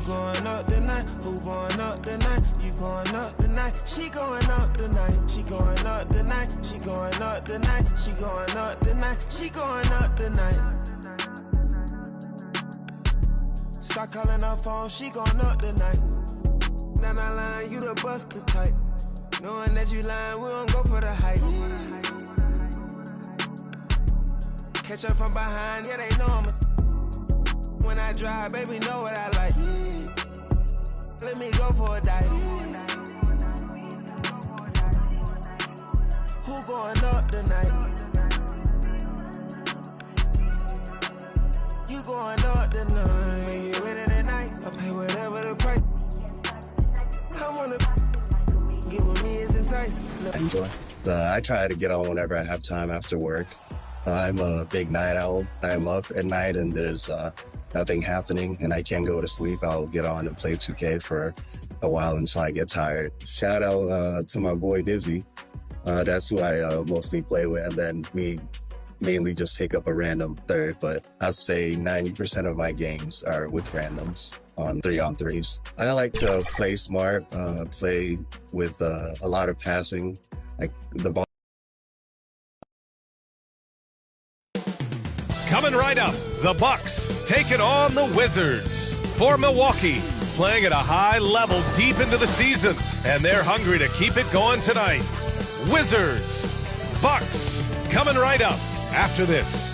Going up tonight, who going up tonight? You going up tonight, she going up tonight, she going up tonight, she going up tonight, she going up tonight, she going up tonight. Start calling her phone, she going up tonight. Now I lying, you the buster type. Knowing that you lying, we don't go for the hype. Catch her from behind, yeah, they know I'm a. When I drive, baby, know what I like. Let me go for a dive. Who going up tonight? You going up tonight. When you ready tonight, I'll pay whatever the price. I wanna get with me is enticing. Enjoy. I try to get on whenever I have time after work. I'm a big night owl. I'm up at night and there's nothing happening and I can't go to sleep. I'll get on and play 2K for a while until I get tired. Shout out to my boy Dizzy. That's who I mostly play with, and then me mainly just pick up a random third, but I'd say 90% of my games are with randoms on 3-on-3s. I like to play smart, play with a lot of passing, like the ball. Coming right up, the Bucks taking on the Wizards. For Milwaukee, playing at a high level deep into the season, and they're hungry to keep it going tonight. Wizards, Bucks, coming right up after this.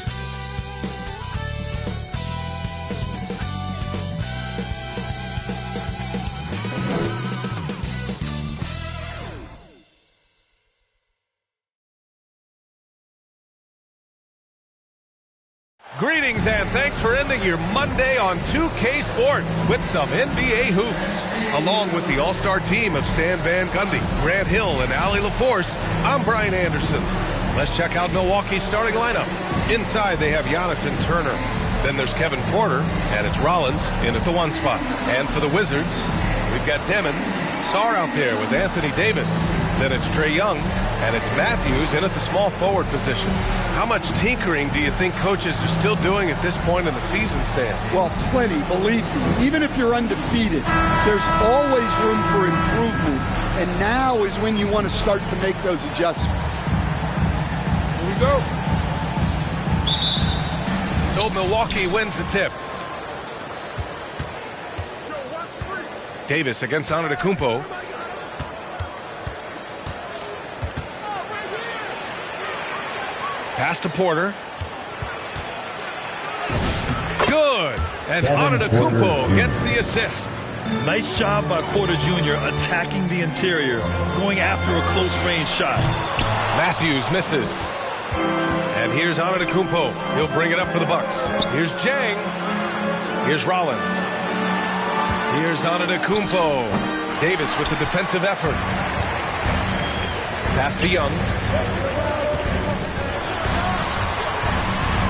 Greetings and thanks for ending your Monday on 2K Sports with some NBA hoops. Along with the all-star team of Stan Van Gundy, Grant Hill, and Allie LaForce, I'm Brian Anderson. Let's check out Milwaukee's starting lineup. Inside, they have Giannis and Turner. Then there's Kevin Porter, and it's Rollins in at the 1 spot. And for the Wizards, we've got Demon, Sarr out there with Anthony Davis. Then it's Trae Young, and it's Matthews in at the small forward position. How much tinkering do you think coaches are still doing at this point in the season, Stan? Well, plenty, believe me. Even if you're undefeated, there's always room for improvement, and now is when you want to start to make those adjustments. Here we go. So Milwaukee wins the tip. Davis against Antetokounmpo. Pass to Porter. Good. And Antetokounmpo gets the assist. Nice job by Porter Jr. attacking the interior, going after a close-range shot. Matthews misses. And here's Antetokounmpo. He'll bring it up for the Bucks. Here's Jang. Here's Rollins. Here's Antetokounmpo. Davis with the defensive effort. Pass to Young.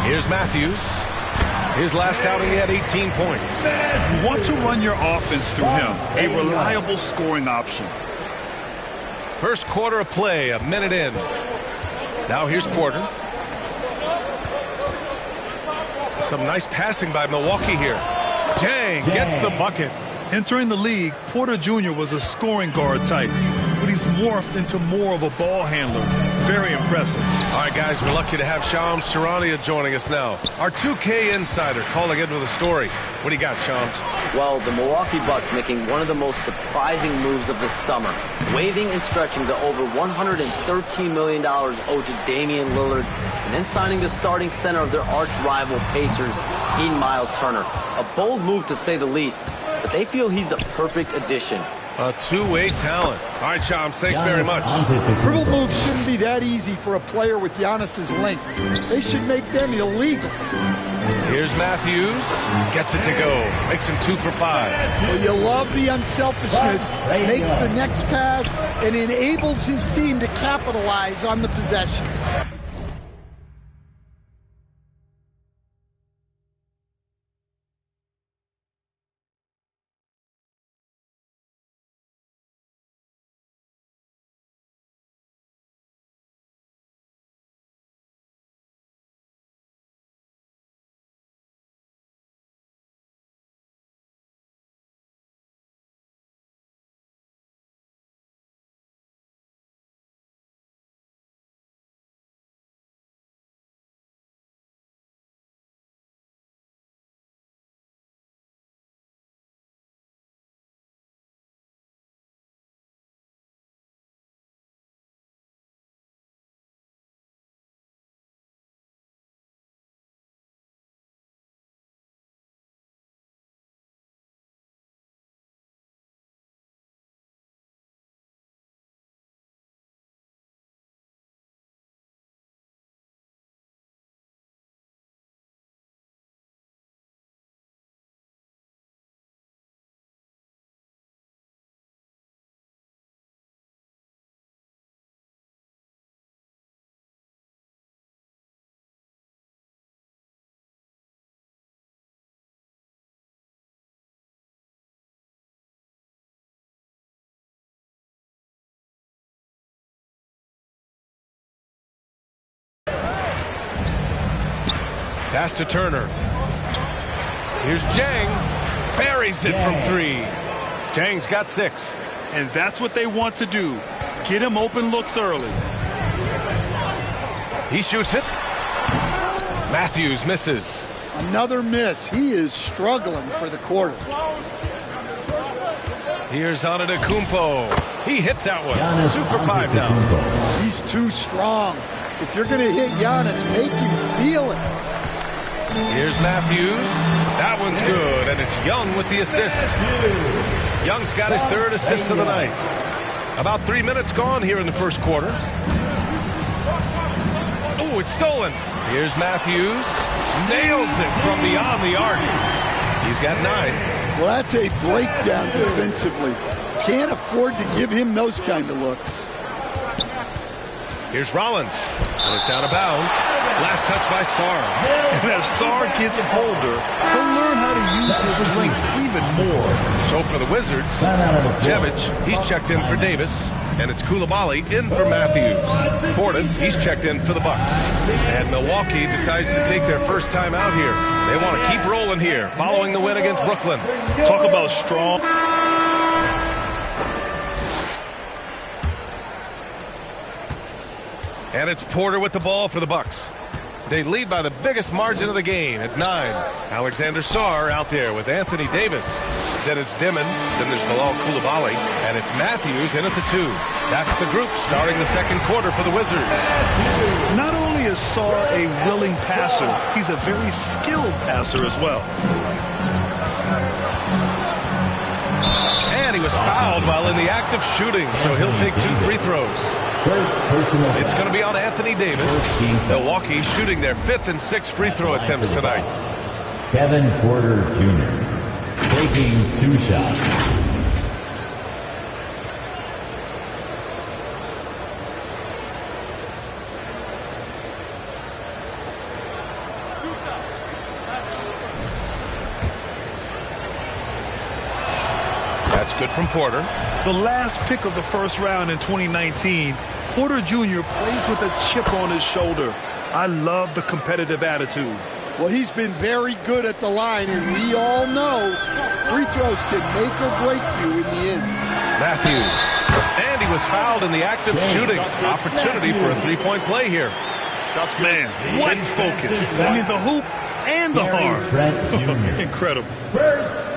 Here's Matthews. His last outing, he had 18 points. You want to run your offense through him, a reliable scoring option. First quarter of play, a minute in. Now here's Porter. Some nice passing by Milwaukee here. Jang gets the bucket. Entering the league, Porter Jr. was a scoring guard type, but he's morphed into more of a ball handler. Very impressive. All right, guys, we're lucky to have Shams Charania joining us now. Our 2K insider calling in with a story. What do you got, Shams? Well, the Milwaukee Bucks making one of the most surprising moves of the summer, waiving and stretching the over $113 million owed to Damian Lillard, and then signing the starting center of their arch rival Pacers in Miles Turner. A bold move to say the least, but they feel he's a perfect addition. A two-way talent. All right, Shams, thanks very much. Dribble moves shouldn't be that easy for a player with Giannis's length. They should make them illegal. Here's Matthews. Gets it to go. Makes him 2 for 5. Well, you love the unselfishness. Makes the next pass and enables his team to capitalize on the possession. Pass to Turner. Here's Jang. Buries it from 3. Jang's got 6. And that's what they want to do. Get him open looks early. He shoots it. Matthews misses. Another miss. He is struggling for the quarter. Here's Antetokounmpo. He hits that one. 2 for 5 now. He's too strong. If you're going to hit Giannis, make him feel it. Here's Matthews. That one's good, and it's Young with the assist. Young's got his 3rd assist of the night. About 3 minutes gone here in the first quarter. Oh, it's stolen. Here's Matthews. Nails it from beyond the arc. He's got 9. Well, that's a breakdown defensively. Can't afford to give him those kind of looks. Here's Rollins. And it's out of bounds. Last touch by Sarr. And as Sarr gets older, he'll learn how to use his length even more. So for the Wizards, Jevic, he's checked in for Davis. And it's Koulibaly in for Matthews. Portis, he's checked in for the Bucks. And Milwaukee decides to take their first time out here. They want to keep rolling here, following the win against Brooklyn. Talk about strong. And it's Porter with the ball for the Bucks. They lead by the biggest margin of the game at 9. Alexander Sarr out there with Anthony Davis. Then it's Dimon. Then there's Bilal Koulibaly. And it's Matthews in at the 2. That's the group starting the second quarter for the Wizards. Not only is Sarr a willing passer, he's a very skilled passer as well. And he was fouled while in the act of shooting, so he'll take 2 free throws. It's going to be on Anthony Davis. Milwaukee shooting their 5th and 6th free throw attempts tonight. Kevin Porter Jr. taking 2 shots. That's good from Porter. The last pick of the first round in 2019, Porter Jr. plays with a chip on his shoulder. I love the competitive attitude. Well, he's been very good at the line, and we all know free throws can make or break you in the end. Matthews. And he was fouled in the act of shooting. Opportunity for a 3-point play here. Man, what focus. I mean, the hoop and the arm. Incredible.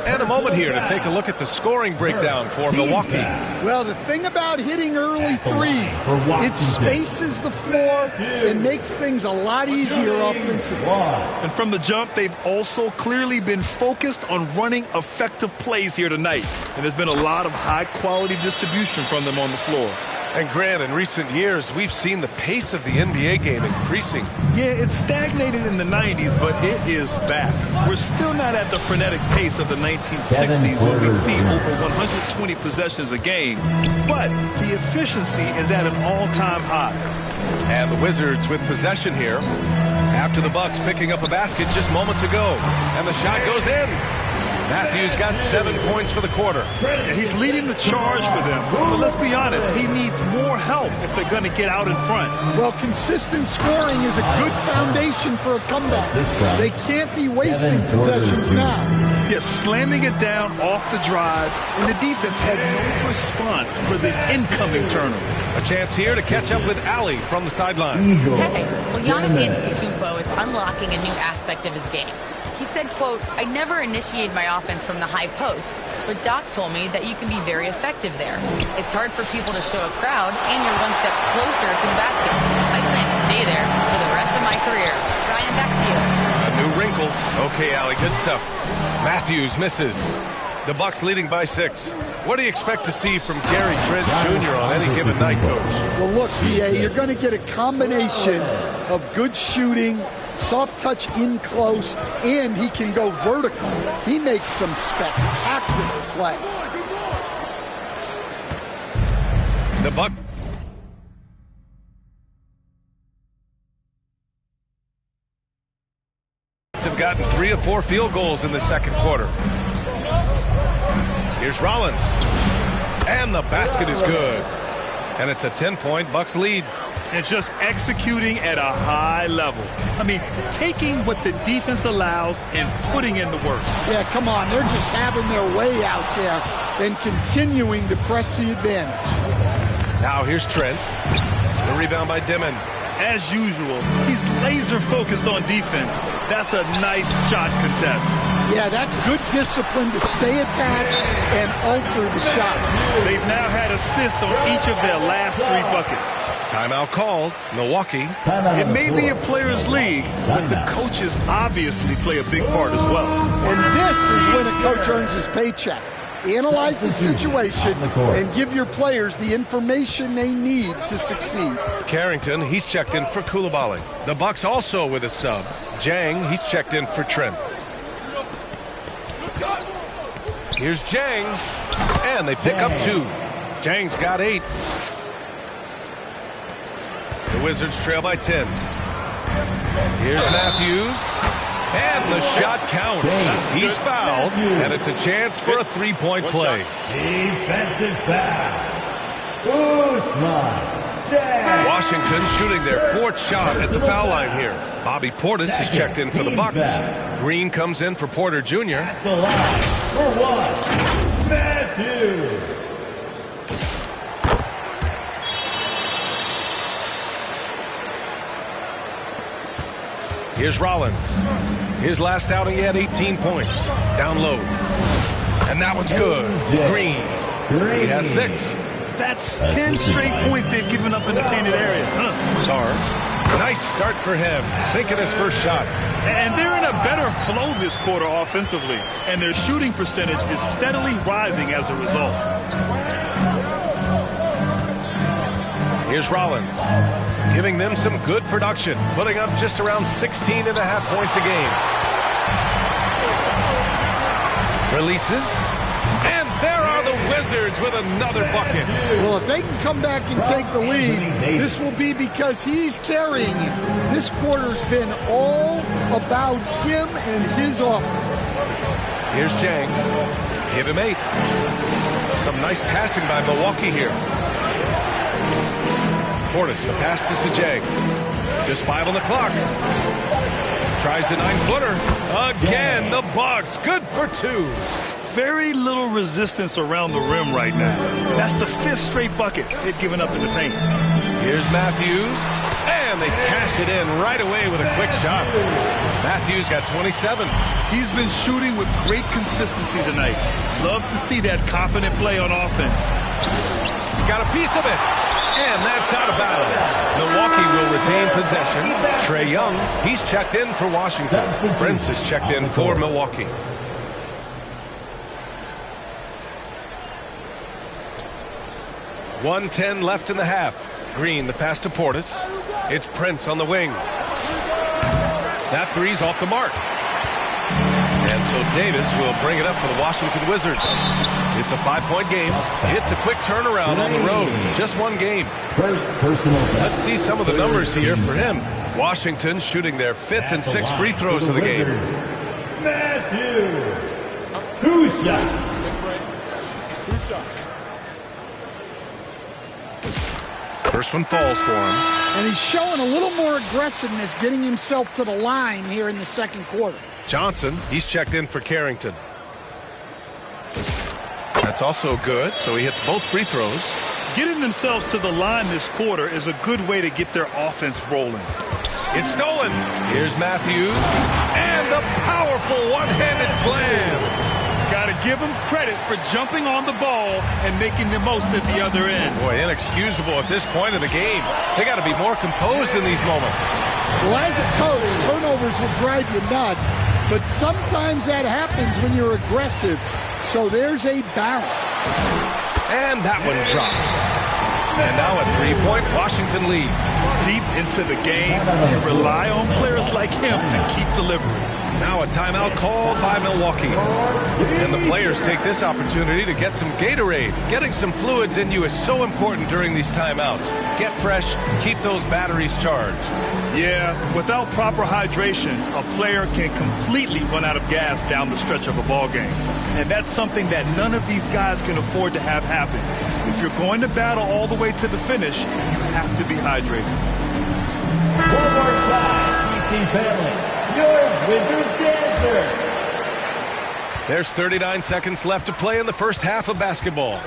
And a moment here to take a look at the scoring breakdown for Milwaukee. Well, the thing about hitting early threes, it spaces the floor and makes things a lot easier offensively. And from the jump, they've also clearly been focused on running effective plays here tonight. And there's been a lot of high-quality distribution from them on the floor. And Grant, in recent years, we've seen the pace of the NBA game increasing. Yeah, it stagnated in the 90s, but it is back. We're still not at the frenetic pace of the 1960s when we'd see over 120 possessions a game. But the efficiency is at an all-time high. And the Wizards with possession here after the Bucks picking up a basket just moments ago. And the shot goes in. Matthews got 7 points for the quarter. He's leading the charge for them. But let's be honest, he needs more help if they're going to get out in front. Well, consistent scoring is a good foundation for a comeback. They can't be wasting possessions now. Yes, slamming it down off the drive, and the defense had no response for the incoming turnover. A chance here to catch up with Ali from the sideline. Hey, well, Giannis Antetokounmpo is unlocking a new aspect of his game. He said, quote, "I never initiate my offense from the high post, but Doc told me that you can be very effective there. It's hard for people to show a crowd, and you're one step closer to the basket. I plan to stay there for the rest of my career." Ryan, back to you. A new wrinkle. Okay, Ali, good stuff. Matthews misses. The Bucks leading by 6. What do you expect to see from Gary Trent Jr. on any given night, Coach? Well, look, PA, you're going to get a combination of good shooting, soft touch in close, and he can go vertical. He makes some spectacular plays. The Bucks have gotten 3 of 4 field goals in the second quarter. Here's Rollins. And the basket is good. And it's a 10-point Bucks lead. And just executing at a high level. I mean, taking what the defense allows and putting in the work. Yeah, come on. They're just having their way out there and continuing to press the advantage. Now here's Trent. The rebound by Dimon. As usual, he's laser focused on defense. That's a nice shot contest. Yeah, that's good discipline to stay attached and alter the shot. They've now had assists on each of their last 3 buckets. Timeout called. Milwaukee. It may be a player's league, but the coaches obviously play a big part as well. And this is when a coach earns his paycheck. Analyze the situation and give your players the information they need to succeed. Carrington, he's checked in for Koulibaly. The Bucks also with a sub. Jang, he's checked in for Trent. Here's Jang, and they pick up 2. Jang's got 8. The Wizards trail by 10. Here's Matthews. And the shot counts. He's fouled, and it's a chance for a 3-point play. Defensive foul. Usman. Washington shooting their 4th shot at the foul line here. Bobby Portis is checked in for the Bucks. Green comes in for Porter Jr. At the line for 1, Matthews. Here's Rollins. His last outing, he had 18 points. Down low. And that one's good. Green. He has 6. That's 10 straight points they've given up in the painted area. Sarr. Nice start for him. Sinking his first shot. And they're in a better flow this quarter offensively. And their shooting percentage is steadily rising as a result. Here's Rollins. Giving them some good production, putting up just around 16.5 points a game. Releases, and there are the Wizards with another bucket. Well, if they can come back and take the lead, this will be because he's carrying it. This quarter's been all about him and his offense. Here's Jang. Give him 8. Some nice passing by Milwaukee here. Portis, the pass to Jang. Just 5 on the clock. Tries the 9-footer. Again, the Bucks. Good for 2. Very little resistance around the rim right now. That's the 5th straight bucket they've given up in the paint. Here's Matthews. And they cash it in right away with a quick shot. Matthews got 27. He's been shooting with great consistency tonight. Love to see that confident play on offense. He got a piece of it. And that's out of bounds. Milwaukee will retain possession. Trae Young, he's checked in for Washington. Prince is checked in for Milwaukee. .110 left in the half. Green, the pass to Portis. It's Prince on the wing. That 3's off the mark. And so Davis will bring it up for the Washington Wizards. It's a 5-point game. It's a quick turnaround on the road. Just 1 game. First personal. Let's see some of the numbers here for him. Washington shooting their 5th and 6th free throws of the game. Matthews. Who's shot? First one falls for him. And he's showing a little more aggressiveness getting himself to the line here in the second quarter. Johnson, he's checked in for Carrington. That's also good, so he hits both free throws. Getting themselves to the line this quarter is a good way to get their offense rolling. It's stolen. Here's Matthews. And the powerful one-handed slam. Got to give him credit for jumping on the ball and making the most at the other end. Boy, inexcusable at this point of the game. They got to be more composed in these moments. Well, as a coach, turnovers will drive you nuts, but sometimes that happens when you're aggressive. So there's a balance. And that one drops. And now a 3-point Washington lead. Deep into the game, you rely on players like him to keep delivering. Now a timeout called by Milwaukee. And the players take this opportunity to get some Gatorade. Getting some fluids in you is so important during these timeouts. Get fresh, keep those batteries charged. Yeah, without proper hydration, a player can completely run out of gas down the stretch of a ball game. And that's something that none of these guys can afford to have happen. If you're going to battle all the way to the finish, you have to be hydrated. One more time, TC family. Your Wizards dancer. There's 39 seconds left to play in the first half of basketball.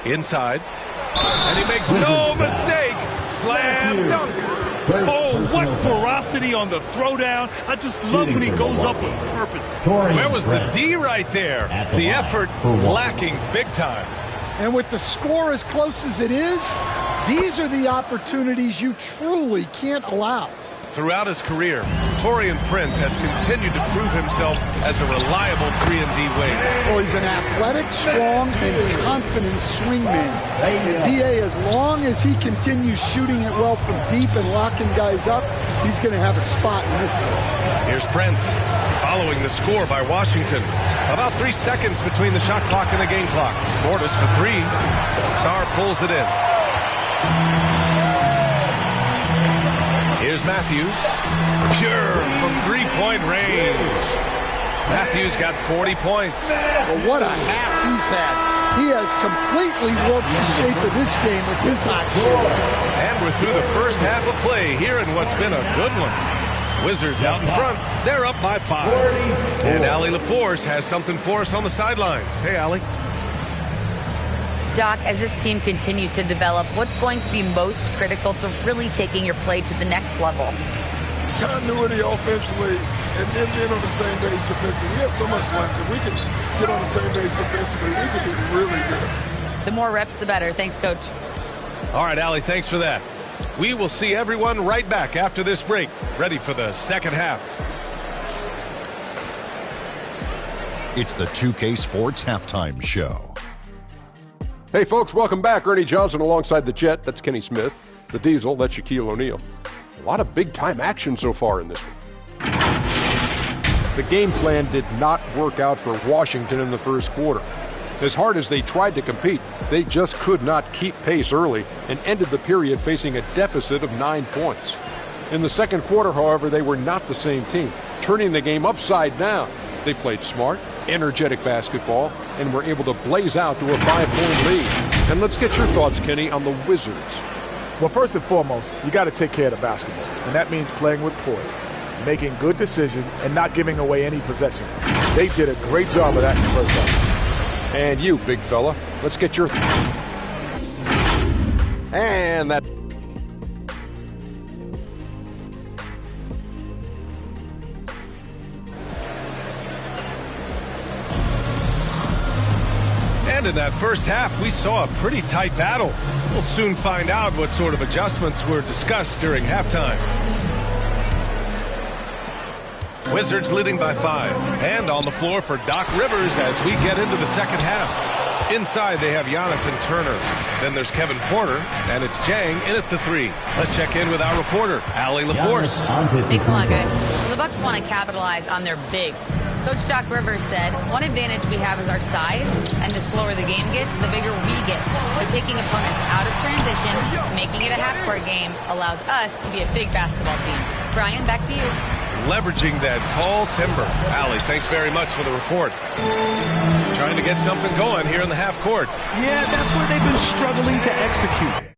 Inside. And he makes no mistake. Slam dunk. Oh, what ferocity on the throwdown. I just love when he goes up with purpose. Where was the D right there? The effort lacking big time. And with the score as close as it is, these are the opportunities you truly can't allow. Throughout his career, Taurean Prince has continued to prove himself as a reliable 3-and-D wing. Well, he's an athletic, strong, and confident swingman. And B.A., as long as he continues shooting it well from deep and locking guys up, he's going to have a spot in this league. Here's Prince, following the score by Washington. About 3 seconds between the shot clock and the game clock. Mortis for three. Sarr pulls it in. Here's Matthews. Pure from three-point range. Matthews got 40 points. Well, what a half he's had. He has completely warped the shape of this game with his hot shot. And we're through the first half of play here in what's been a good one. Wizards out in front. They're up by 5. And Allie LaForce has something for us on the sidelines. Hey, Allie. Doc, as this team continues to develop, what's going to be most critical to really taking your play to the next level? Continuity offensively and then being on the same page defensively. We have so much length. If we can get on the same page defensively, we can be really good. The more reps, the better. Thanks, Coach. All right, Allie, thanks for that. We will see everyone right back after this break, ready for the second half. It's the 2K Sports Halftime Show. Hey, folks, welcome back. Ernie Johnson alongside the Jet. That's Kenny Smith. The Diesel, that's Shaquille O'Neal. A lot of big-time action so far in this one. The game plan did not work out for Washington in the first quarter. As hard as they tried to compete, they just could not keep pace early and ended the period facing a deficit of 9 points. In the second quarter, however, they were not the same team, turning the game upside down. They played smart, energetic basketball, and were able to blaze out to a 5-point lead. And let's get your thoughts, Kenny, on the Wizards. Well, first and foremost, you got to take care of the basketball, and that means playing with poise, making good decisions, and not giving away any possession. They did a great job of that in the first half. And you, big fella, let's get your... And that... And in that first half, we saw a pretty tight battle. We'll soon find out what sort of adjustments were discussed during halftime. Wizards leading by 5. And on the floor for Doc Rivers as we get into the second half. Inside, they have Giannis and Turner. Then there's Kevin Porter, and it's Jang in at the 3. Let's check in with our reporter, Allie LaForce. Thanks a lot, guys. So the Bucks want to capitalize on their bigs. Coach Doc Rivers said, one advantage we have is our size, and the slower the game gets, the bigger we get. So taking opponents out of transition, making it a half-court game, allows us to be a big basketball team. Brian, back to you. Leveraging that tall timber. Allie, thanks very much for the report. Trying to get something going here in the half court. Yeah, that's where they've been struggling to execute.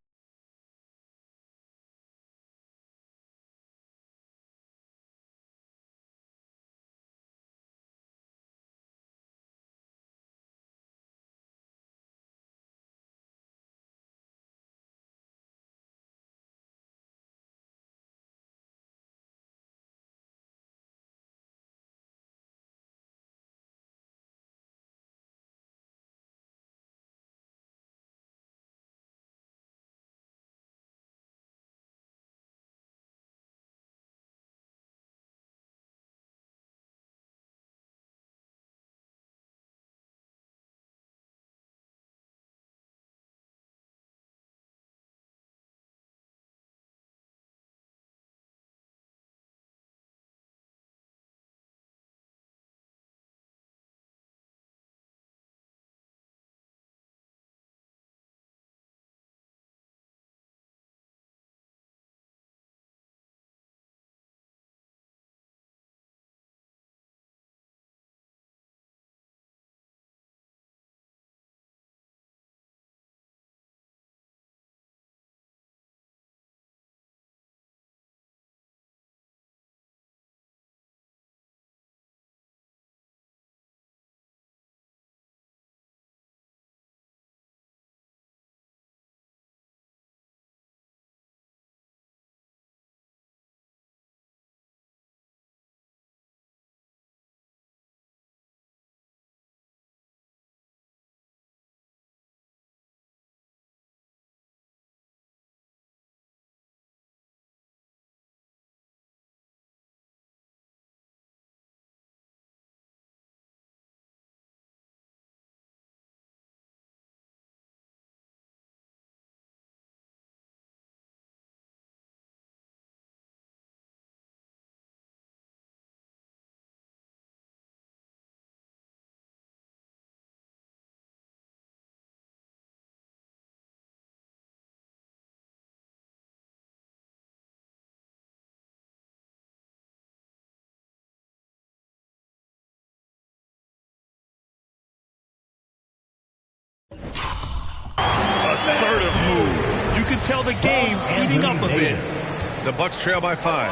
assertive move. You can tell the game's heating up a bit. The Bucks trail by 5.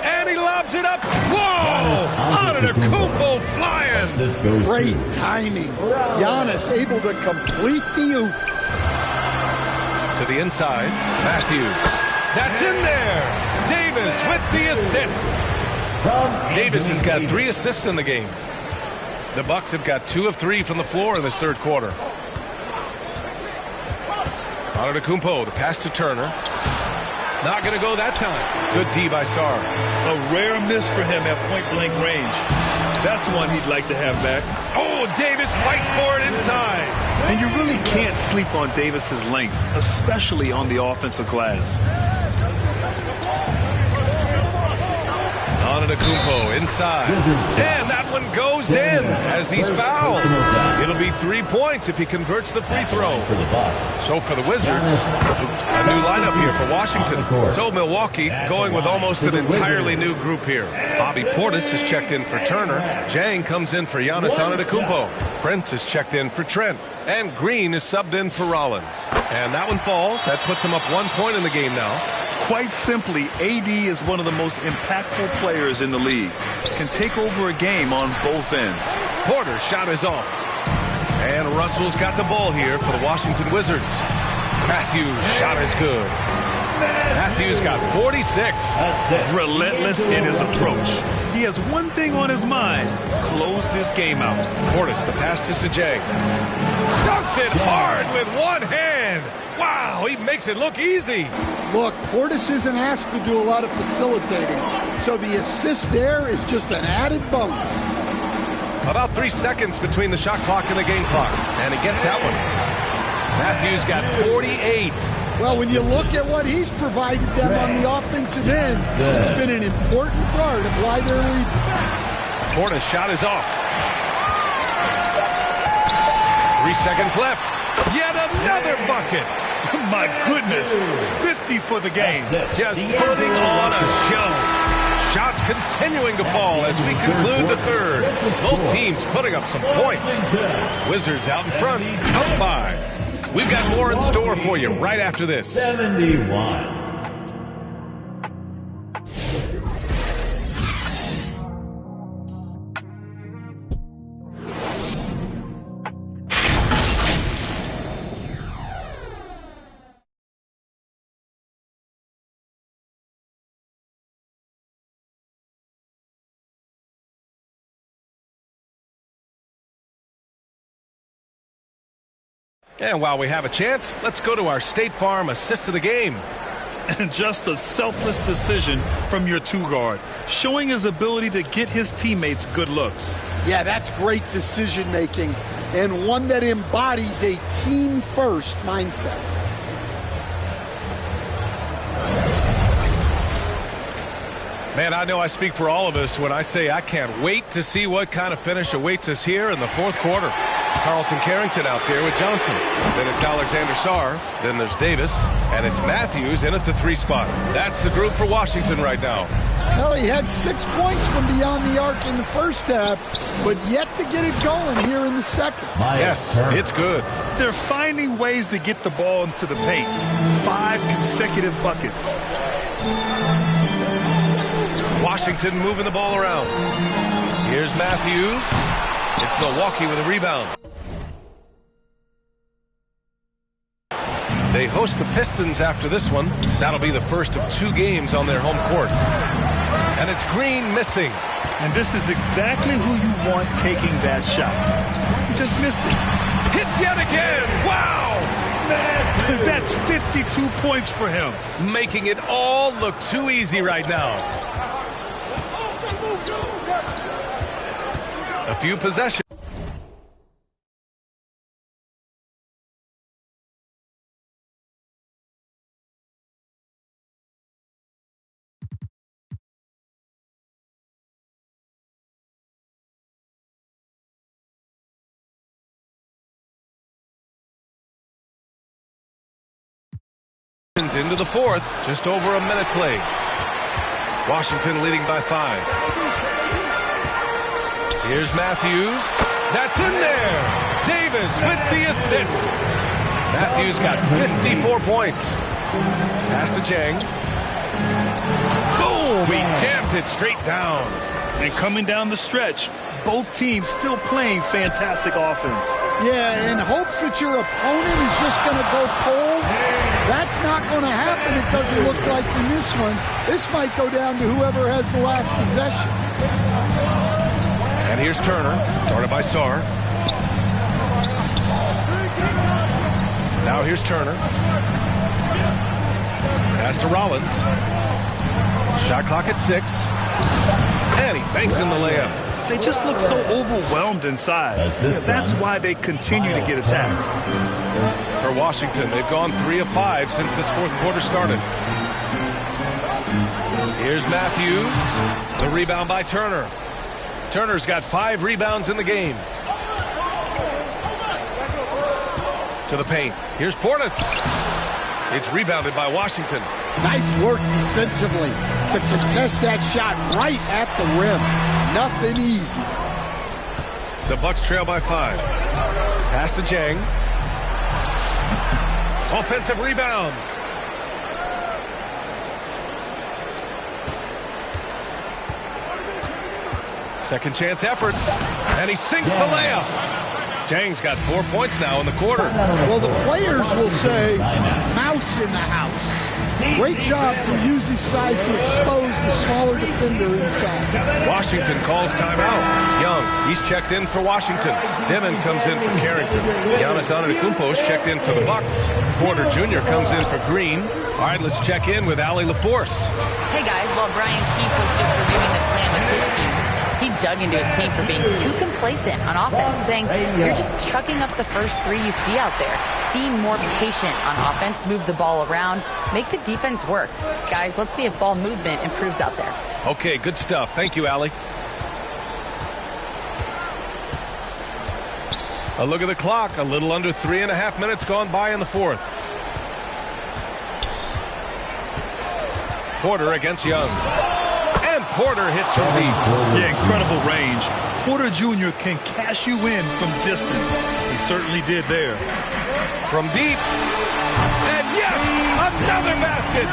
And he lobs it up. Whoa! Antetokounmpo flying. Great timing. Giannis able to complete the oop. To the inside, Matthews. That's in there. Davis with the assist. Davis has got 3 assists in the game. The Bucks have got 2 of 3 from the floor in this third quarter. Antetokounmpo, the pass to Turner. Not going to go that time. Good D by Sarr. A rare miss for him at point-blank range. That's one he'd like to have back. Oh, Davis fights for it inside. And you really can't sleep on Davis's length, especially on the offensive glass. Antetokounmpo inside. And that one goes in as he's fouled. It'll be 3 points if he converts the free throw. So for the Wizards, a new lineup here for Washington. So Milwaukee going with almost an entirely new group here. Bobby Portis has checked in for Turner. Jang comes in for Giannis Antetokounmpo. Prince is checked in for Trent. And Green is subbed in for Rollins. And that one falls. That puts him up 1 point in the game now. Quite simply, AD is one of the most impactful players in the league. Can take over a game on both ends. Porter's shot is off. And Russell's got the ball here for the Washington Wizards. Matthews' shot is good. Matthews got 46. Relentless in his approach. He has one thing on his mind. Close this game out. Portis, the pass to Jang. Dunks it hard with one hand. Wow, he makes it look easy. Look, Portis isn't asked to do a lot of facilitating, so the assist there is just an added bonus. About 3 seconds between the shot clock and the game clock, and he gets that one. Matthews got 48. Well, when you look at what he's provided them on the offensive end, it's been an important part of why they're leading. Portis' shot is off. 3 seconds left. Yet another bucket. My goodness, 50 for the game. Just putting on a show. Shots continuing to fall as we conclude the third. Both teams putting up some points. Wizards out in front, up 5. We've got more in store for you right after this. 71. And while we have a chance, let's go to our State Farm assist of the game. And just a selfless decision from your 2-guard, showing his ability to get his teammates good looks. Yeah, that's great decision making, and one that embodies a team-first mindset. Man, I know I speak for all of us when I say I can't wait to see what kind of finish awaits us here in the fourth quarter. Carlton Carrington out there with Johnson. Then it's Alexander Sarr. Then there's Davis. And it's Matthews in at the 3 spot. That's the group for Washington right now. Well, he had 6 points from beyond the arc in the first half, but yet to get it going here in the second. Yes, it's good. They're finding ways to get the ball into the paint. 5 consecutive buckets. Washington moving the ball around. Here's Matthews. It's Milwaukee with a rebound. They host the Pistons after this one. That'll be the first of 2 games on their home court. And it's Green missing. And this is exactly who you want taking that shot. He just missed it. Hits yet again. Wow! That's 52 points for him. Making it all look too easy right now. A few possessions. Into the fourth, just over a minute played. Washington leading by 5. Here's Matthews. That's in there. Davis with the assist. Matthews got 54 points. Pass to Jang. Boom! He jams it straight down. And coming down the stretch, both teams still playing fantastic offense. Yeah, in hopes that your opponent is just going to go cold. That's not going to happen. It doesn't look like in this one. This might go down to whoever has the last possession. And here's Turner, guarded by Sarr. Now here's Turner. Pass to Rollins. Shot clock at 6. And he banks in the layup. They just look so overwhelmed inside. That's why they continue to get attacked. For Washington, they've gone 3 of 5 since this fourth quarter started. Here's Matthews. The rebound by Turner. Turner's got 5 rebounds in the game. To the paint. Here's Portis. It's rebounded by Washington. Nice work defensively to contest that shot right at the rim. Nothing easy. The Bucks trail by 5. Pass to Jang. Offensive rebound. Second chance effort. And he sinks the layup. Jang's got 4 points now in the quarter. Well, the players will say, mouse in the house. Great job to use his size to expose the smaller defender inside. Washington calls timeout. Young, he's checked in for Washington. Devin comes in for Carrington. Giannis Antetokounmpo's checked in for the Bucks. Porter Jr. comes in for Green. All right, let's check in with Allie LaForce. Hey guys, while Brian Keefe was just reviewing the plan with his team, he dug into his team for being too complacent on offense, saying, you're just chucking up the first 3 you see out there. Be more patient on offense, move the ball around, make the defense work. Guys, let's see if ball movement improves out there. Okay, good stuff. Thank you, Allie. A look at the clock. A little under 3.5 minutes gone by in the fourth. Porter against Young. And Porter hits from deep. Yeah, incredible range. Porter Jr. can cash you in from distance. He certainly did there. From deep. And yes, another basket.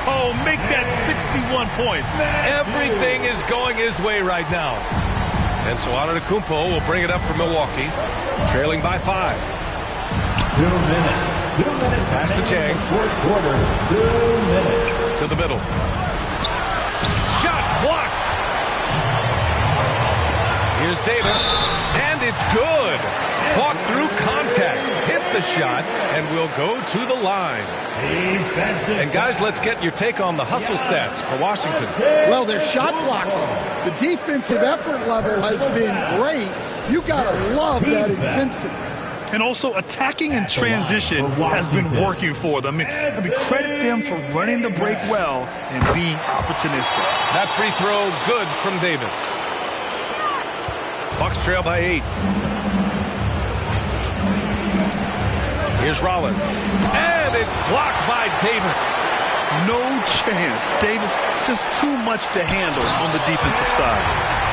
Oh, make that 61 points. Everything is going his way right now. And so Antetokounmpo will bring it up for Milwaukee, trailing by 5. 2 minutes. 2 minutes. Pass to Jang. Fourth quarter. 2 minutes. To the middle. Shots blocked. Here's Davis. And it's good. Fought through contact. Hit the shot. And will go to the line. And guys, let's get your take on the hustle stats for Washington. Well, their shot blocking. The defensive effort level has been great. You got to love that intensity. And also attacking in transition has been working for them. I mean, credit them for running the break well and being opportunistic. That free throw good from Davis. Bucks trail by 8. Here's Rollins. And it's blocked by Davis. No chance. Davis just too much to handle on the defensive side.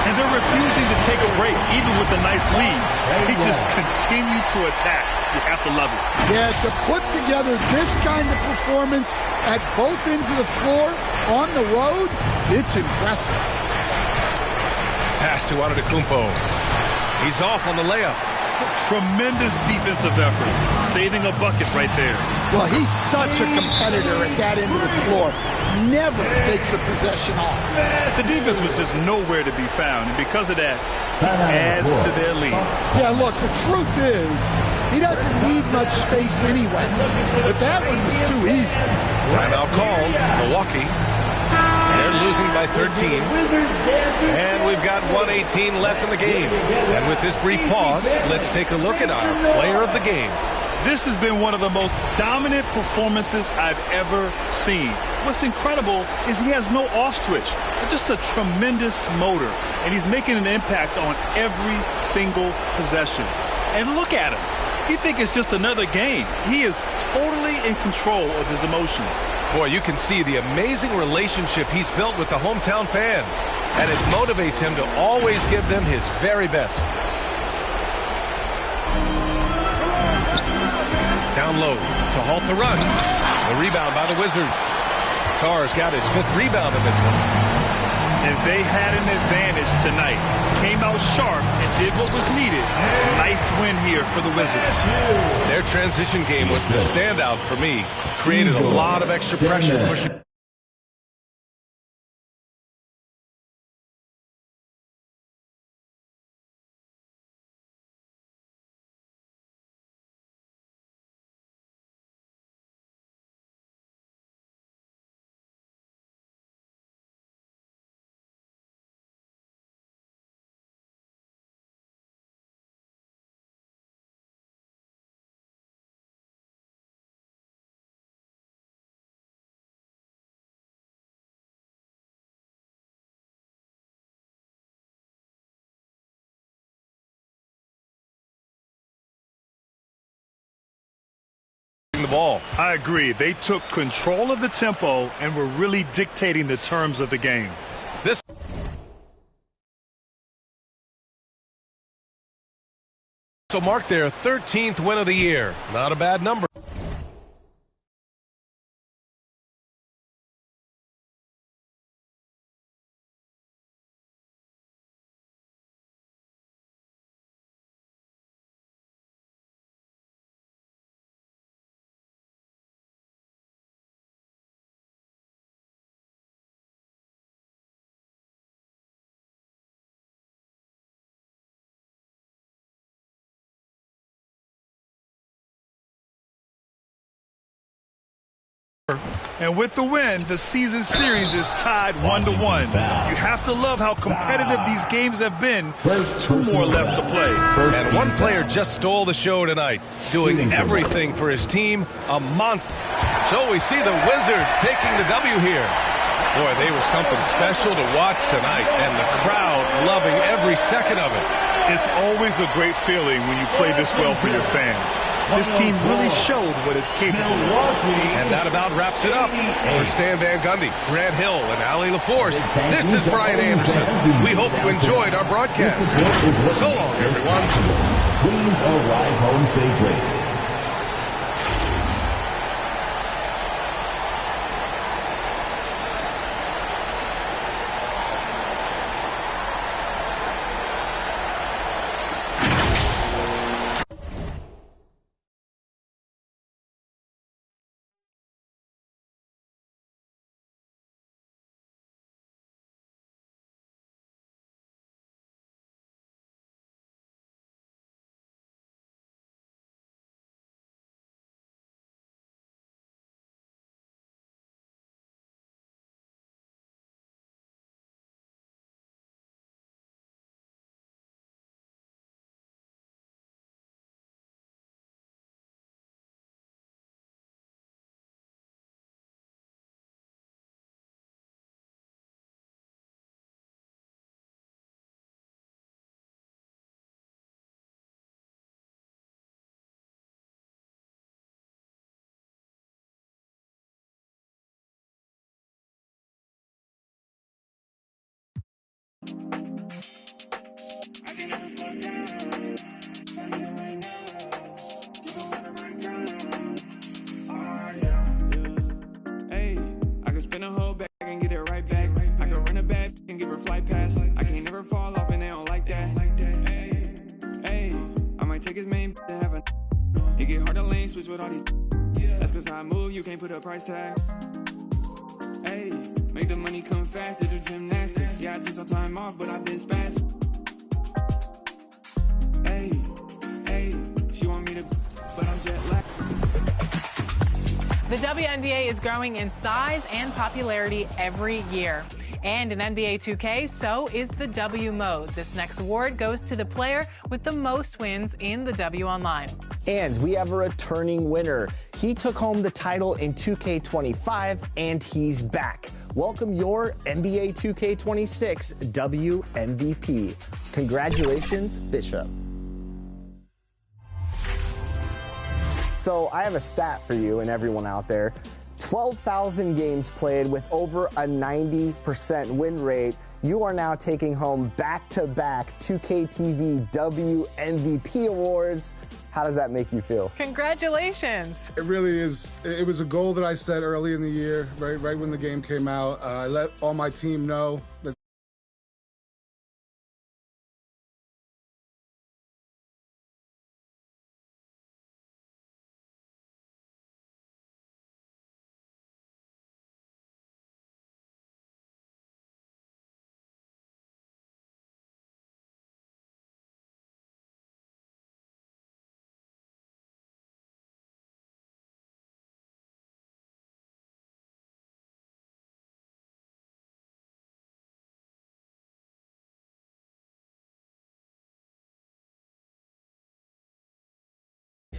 And they're refusing to take a break, even with a nice lead. They just continue to attack. You have to love it. Yeah, to put together this kind of performance at both ends of the floor on the road, it's impressive. Pass to Antetokounmpo. He's off on the layup. Tremendous defensive effort. Saving a bucket right there. Well, he's such a competitor at that end of the floor. Never takes a possession off. The defense was just nowhere to be found, and because of that, adds to their lead. Yeah, look, the truth is, he doesn't need much space anyway. But that one was too easy. Timeout called. Milwaukee. They're losing by 13. And we've got 1:18 left in the game. And with this brief pause, let's take a look at our player of the game. This has been one of the most dominant performances I've ever seen. What's incredible is he has no off switch. Just a tremendous motor. And he's making an impact on every single possession. And look at him. You think it's just another game. He is totally in control of his emotions. Boy, you can see the amazing relationship he's built with the hometown fans. And it motivates him to always give them his very best. Down low to halt the run. The rebound by the Wizards. Sarr's got his 5th rebound in this one. And they had an advantage tonight. Came out sharp and did what was needed. Nice win here for the Wizards. Their transition game was the standout for me. Created a lot of extra pressure pushing. The ball. I agree. They took control of the tempo and were really dictating the terms of the game. This so mark their 13th win of the year. Not a bad number. And with the win, the season series is tied 1-1. You have to love how competitive these games have been. 2 more left to play. And one player just stole the show tonight, doing everything for his team, a monster. So we see the Wizards taking the W here. Boy, they were something special to watch tonight, and the crowd loving every second of it. It's always a great feeling when you play this well for your fans. This team really showed what it's capable of. And that about wraps it up. For Stan Van Gundy, Grant Hill, and Allie LaForce, this is Brian Anderson. We hope you enjoyed our broadcast. So long, everyone. Please arrive home safely. Price tag. Hey, make the money come fast to do gymnastics. Yeah, I took some time off, but I've been spastic. Hey, she want me to, but I'm jet lagged. The WNBA is growing in size and popularity every year. And in NBA 2K, so is the W mode. This next award goes to the player with the most wins in the W Online. And we have a returning winner. He took home the title in 2K25, and he's back. Welcome your NBA 2K26 W MVP. Congratulations, Bishop. So I have a stat for you and everyone out there. 12,000 games played with over a 90% win rate. You are now taking home back-to-back 2K TV WMVP awards. How does that make you feel? Congratulations. It really is. It was a goal that I set early in the year, right when the game came out. I let all my team know that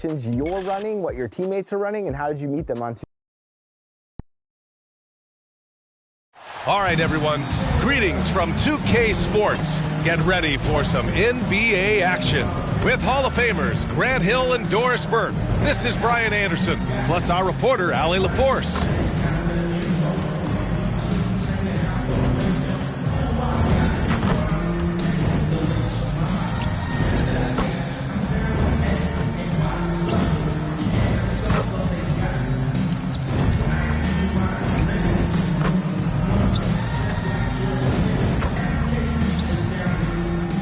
you're running, what your teammates are running, and how did you meet them on 2K? All right, everyone. Greetings from 2K Sports. Get ready for some NBA action with Hall of Famers Grant Hill and Doris Burke. This is Brian Anderson, plus our reporter, Allie LaForce.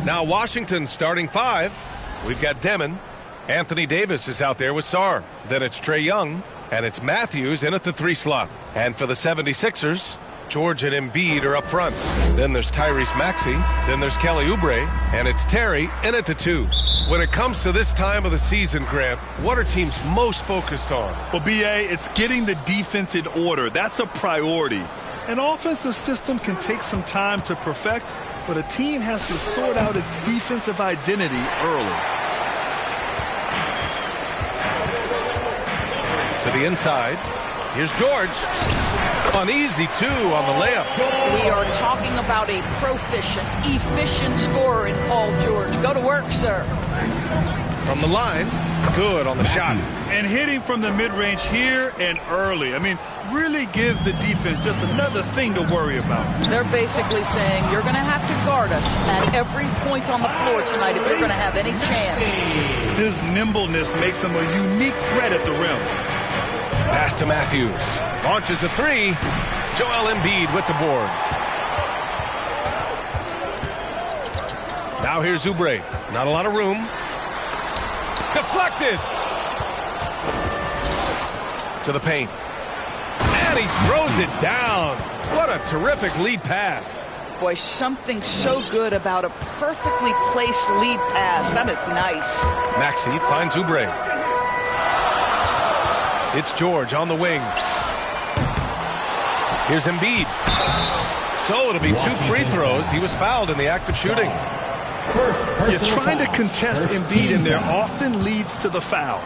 Now Washington starting five. We've got Demon. Anthony Davis is out there with Sarr. Then it's Trae Young. And it's Matthews in at the 3 slot. And for the 76ers, George and Embiid are up front. Then there's Tyrese Maxey. Then there's Kelly Oubre. And it's Terry in at the 2. When it comes to this time of the season, Grant, what are teams most focused on? Well, B.A., it's getting the defense in order. That's a priority. An offensive system can take some time to perfect, but a team has to sort out its defensive identity early. To the inside. Here's George. An easy 2 on the layup. We are talking about a proficient, efficient scorer in Paul George. Go to work, sir. From the line. Good on the shot. And hitting from the mid-range here and early. I mean, really gives the defense just another thing to worry about. They're basically saying you're going to have to guard us at every point on the floor tonight if you're going to have any chance. His nimbleness makes him a unique threat at the rim. Pass to Matthews. Launches a 3. Joel Embiid with the board. Now here's Oubre. Not a lot of room. Deflected. To the paint. And he throws it down. What a terrific lead pass. Boy, something so good about a perfectly placed lead pass. That is nice. Maxey finds Oubre. It's George on the wing. Here's Embiid. So it'll be 2 free throws. He was fouled in the act of shooting. You're trying to contest Embiid, and there often leads to the foul.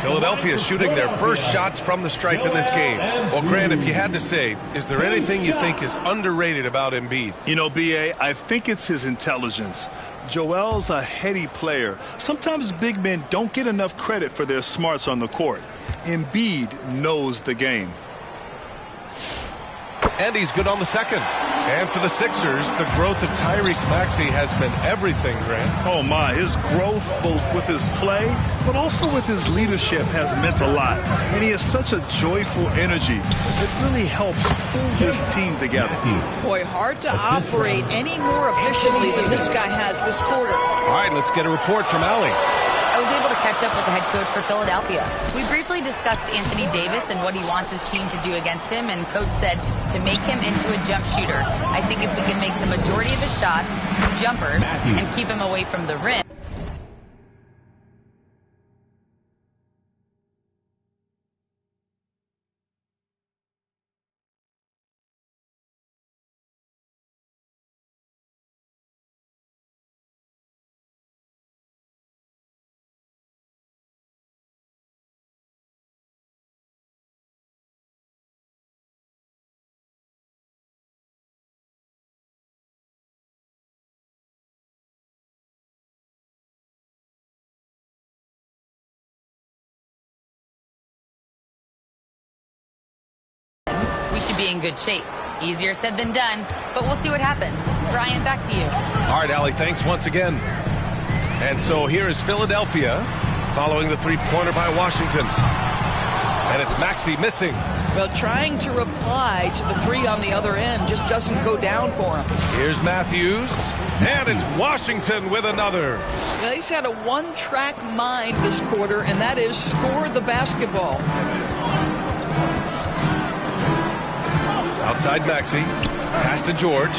Philadelphia shooting their first shots from the stripe in this game. Well, Grant, if you had to say, is there anything you think is underrated about Embiid? You know, B.A., I think it's his intelligence. Joel's a heady player. Sometimes big men don't get enough credit for their smarts on the court. Embiid knows the game. And he's good on the second. And for the Sixers, the growth of Tyrese Maxey has been everything, Grant. Oh, my. His growth, both with his play, but also with his leadership, has meant a lot. And he has such a joyful energy. It really helps pull this team together. Boy, hard to operate any more efficiently than this guy has this quarter. All right, let's get a report from Allie. I was able to catch up with the head coach for Philadelphia. We briefly discussed Anthony Davis and what he wants his team to do against him, and coach said to make him into a jump shooter. I think if we can make the majority of his shots jumpers and keep him away from the rim. We should be in good shape. Easier said than done, but we'll see what happens. Brian, back to you. All right, Allie, thanks once again. And so here is Philadelphia following the three-pointer by Washington. And it's Maxey missing. Well, trying to reply to the three on the other end just doesn't go down for him. Here's Matthews. And it's Washington with another. Well, he's had a one-track mind this quarter, and that is score the basketball. Outside Maxey. Pass to George.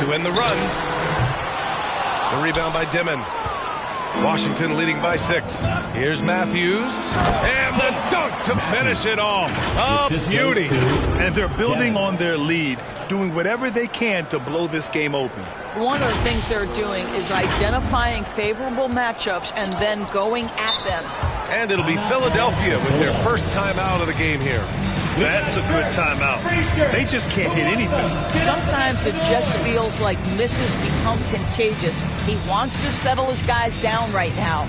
To end the run. The rebound by Dimon. Washington leading by 6. Here's Matthews. And the dunk to finish it off. A beauty. And they're building on their lead, doing whatever they can to blow this game open. One of the things they're doing is identifying favorable matchups and then going at them. And it'll be Philadelphia with their first time out of the game here. That's a good timeout. They just can't hit anything. Sometimes it just feels like misses become contagious. He wants to settle his guys down right now.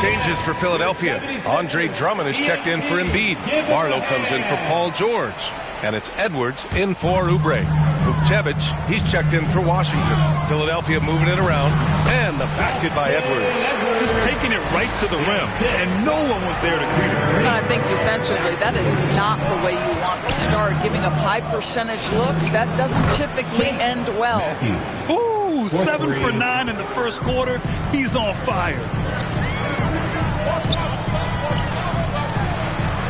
Changes for Philadelphia. Andre Drummond is checked in for Embiid. Barlow comes in for Paul George. And it's Edwards in for Oubre. Vukcevic, he's checked in for Washington. Philadelphia moving it around. And the basket by Edwards. Just taking it right to the rim. And no one was there to greet him. I think defensively, that is not the way you want to start. Giving up high percentage looks, that doesn't typically end well. Ooh, 7 for 9 in the first quarter. He's on fire.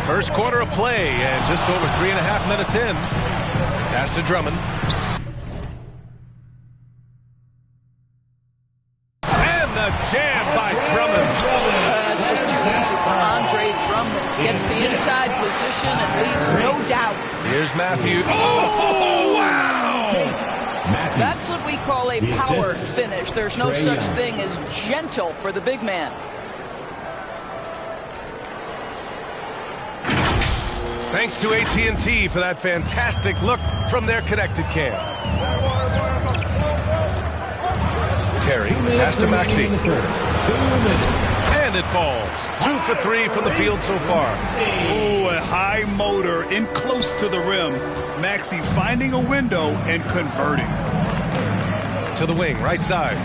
First quarter of play, and just over 3.5 minutes in. Pass to Drummond. And the jam by Drummond. It's just too easy for Andre Drummond. Gets the inside position and leaves no doubt. Here's Matthews. Oh, wow! That's what we call a power finish. There's no such thing as gentle for the big man. Thanks to AT&T for that fantastic look from their connected cam. Terry, pass to Maxey. And it falls. 2 for 3 from the field so far. Ooh, a high motor in close to the rim. Maxey finding a window and converting. To the wing, right side.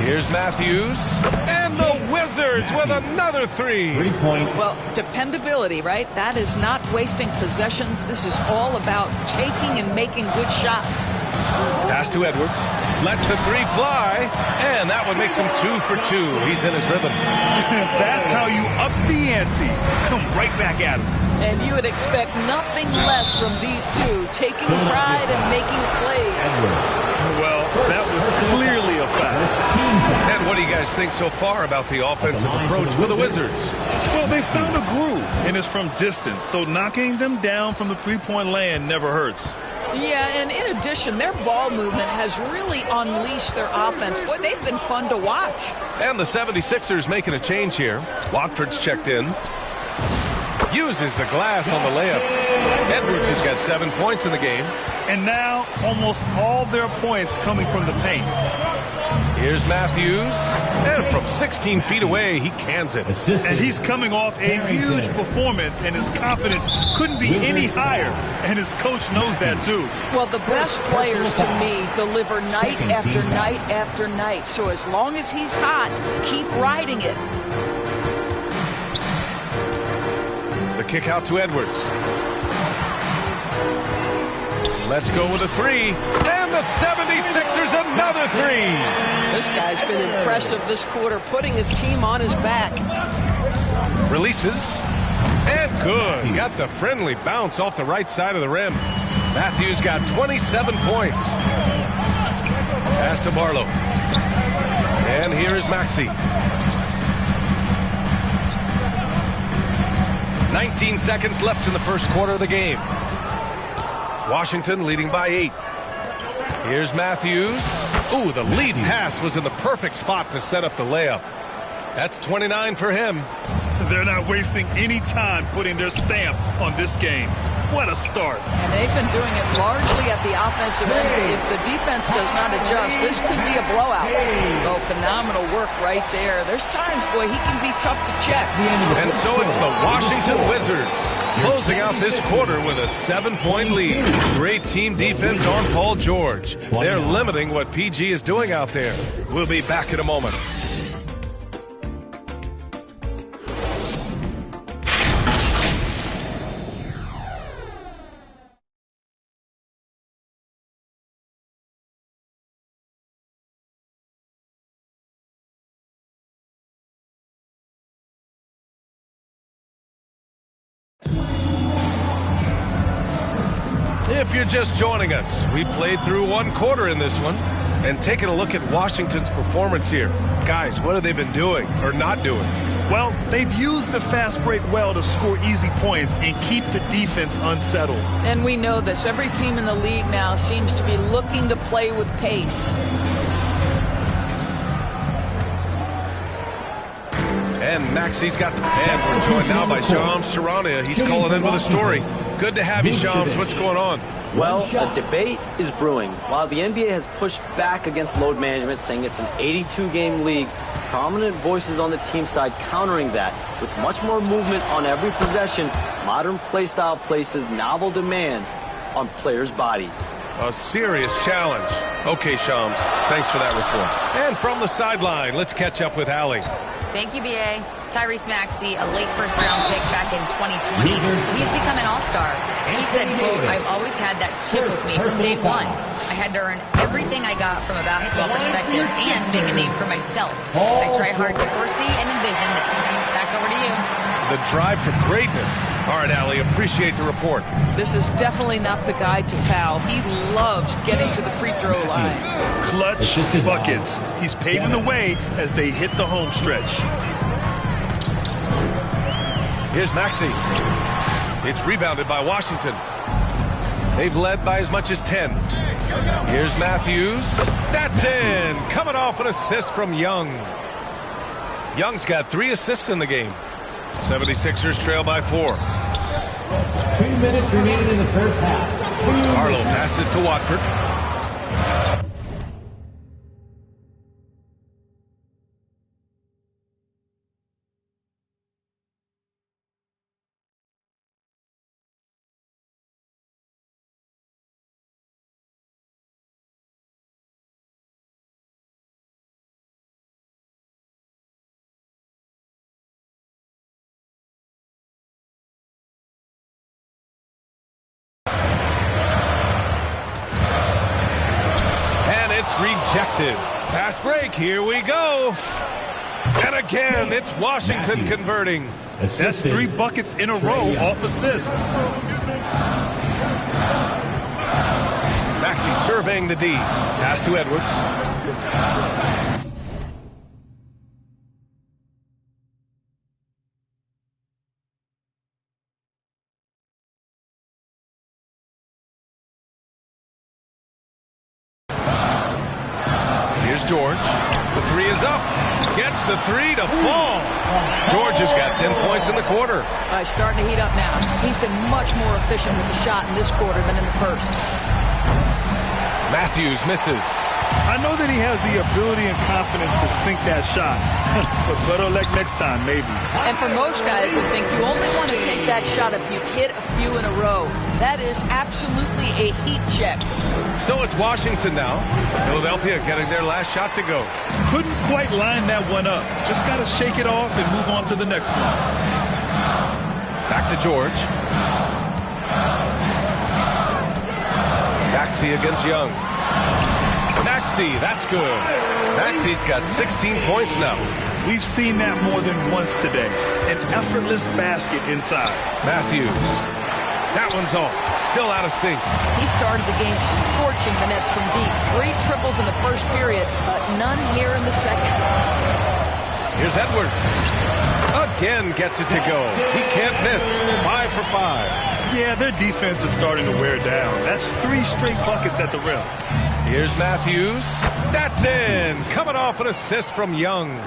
Here's Matthews, and the Wizards with another 3. 3 points. Well, dependability, right? That is not wasting possessions. This is all about taking and making good shots. Pass to Edwards, lets the 3 fly, and that one makes him 2 for 2. He's in his rhythm. That's how you up the ante. Come right back at him. And you would expect nothing less from these two, taking pride and making plays. Well, that was clearly a foul. And what do you guys think so far about the offensive approach for the Wizards? Well, they found a groove, and it's from distance, so knocking them down from the three-point land never hurts. Yeah, and in addition, their ball movement has really unleashed their offense. Boy, they've been fun to watch. And the 76ers making a change here. Watford's checked in. Uses the glass on the layup. Edwards has got 7 points in the game. And now, almost all their points coming from the paint. Here's Matthews. And from 16 feet away, he cans it. And he's coming off a huge performance, and his confidence couldn't be any higher. And his coach knows that, too. Well, the best players, to me, deliver night after night after night. So as long as he's hot, keep riding it. The kick out to Edwards. Let's go with a 3. And the 76ers another 3. This guy's been impressive this quarter, putting his team on his back. Releases. And good. Got the friendly bounce off the right side of the rim. Matthews got 27 points. Pass to Barlow. And here is Maxey. 19 seconds left in the first quarter of the game. Washington leading by 8. Here's Matthews. Ooh, the lead pass was in the perfect spot to set up the layup. That's 29 for him. They're not wasting any time putting their stamp on this game. What a start. And they've been doing it largely at the offensive end. If the defense does not adjust, this could be a blowout. Oh, phenomenal work right there. There's times, boy, he can be tough to check. And so it's the Washington Wizards closing out this quarter with a 7-point lead. Great team defense on Paul George. They're limiting what PG is doing out there. We'll be back in a moment. If you're just joining us, we played through one quarter in this one and taking a look at Washington's performance here. Guys, what have they been doing or not doing? Well, they've used the fast break well to score easy points and keep the defense unsettled. And we know this. Every team in the league now seems to be looking to play with pace. And Maxey's got the pad. We're joined now by Shams Charania. He's calling in with a story. Good to have you, Shams. What's going on? Well, a debate is brewing. While the NBA has pushed back against load management, saying it's an 82-game league, prominent voices on the team side countering that. With much more movement on every possession, modern play style places novel demands on players' bodies. A serious challenge. Okay, Shams. Thanks for that report. And from the sideline, let's catch up with Allie. Thank you, B.A. Tyrese Maxey, a late first-round pick back in 2020. He's become an all-star. He said, quote, "I've always had that chip with me from day one. I had to earn everything I got from a basketball perspective and make a name for myself. I try hard to foresee and envision this." Back over to you. The drive for greatness. All right, Allie, appreciate the report. This is definitely not the guy to foul. He loves getting to the free throw line. Clutch buckets. He's paving the way as they hit the home stretch. Here's Maxey. It's rebounded by Washington. They've led by as much as 10. Here's Matthews. That's in. Coming off an assist from Young. Young's got 3 assists in the game. 76ers trail by 4. 2 minutes remaining in the first half. Harlow passes to Watford. Rejected. Fast break. Here we go. And again, it's Washington converting. That's 3 buckets in a row off assist. Maxey surveying the D. Pass to Edwards. George. The 3 is up. Gets the 3 to fall. George has got 10 points in the quarter. He's starting to heat up now. He's been much more efficient with the shot in this quarter than in the first. Matthews misses. I know that he has the ability and confidence to sink that shot. But better luck next time, maybe. And for most guys, I think you only want to take that shot if you've hit a few in a row. That is absolutely a heat check. So it's Washington now. Philadelphia getting their last shot to go. Couldn't quite line that one up. Just got to shake it off and move on to the next one. Back to George. Maxey against Young. Maxey, that's good. Maxey's got 16 points now. We've seen that more than once today. An effortless basket inside. Matthews. That one's off. Still out of sync. He started the game scorching the nets from deep. 3 triples in the first period, but none here in the second. Here's Edwards. Again gets it to go. He can't miss. 5 for 5. Yeah, their defense is starting to wear down. That's 3 straight buckets at the rim. Here's Matthews. That's in. Coming off an assist from Young.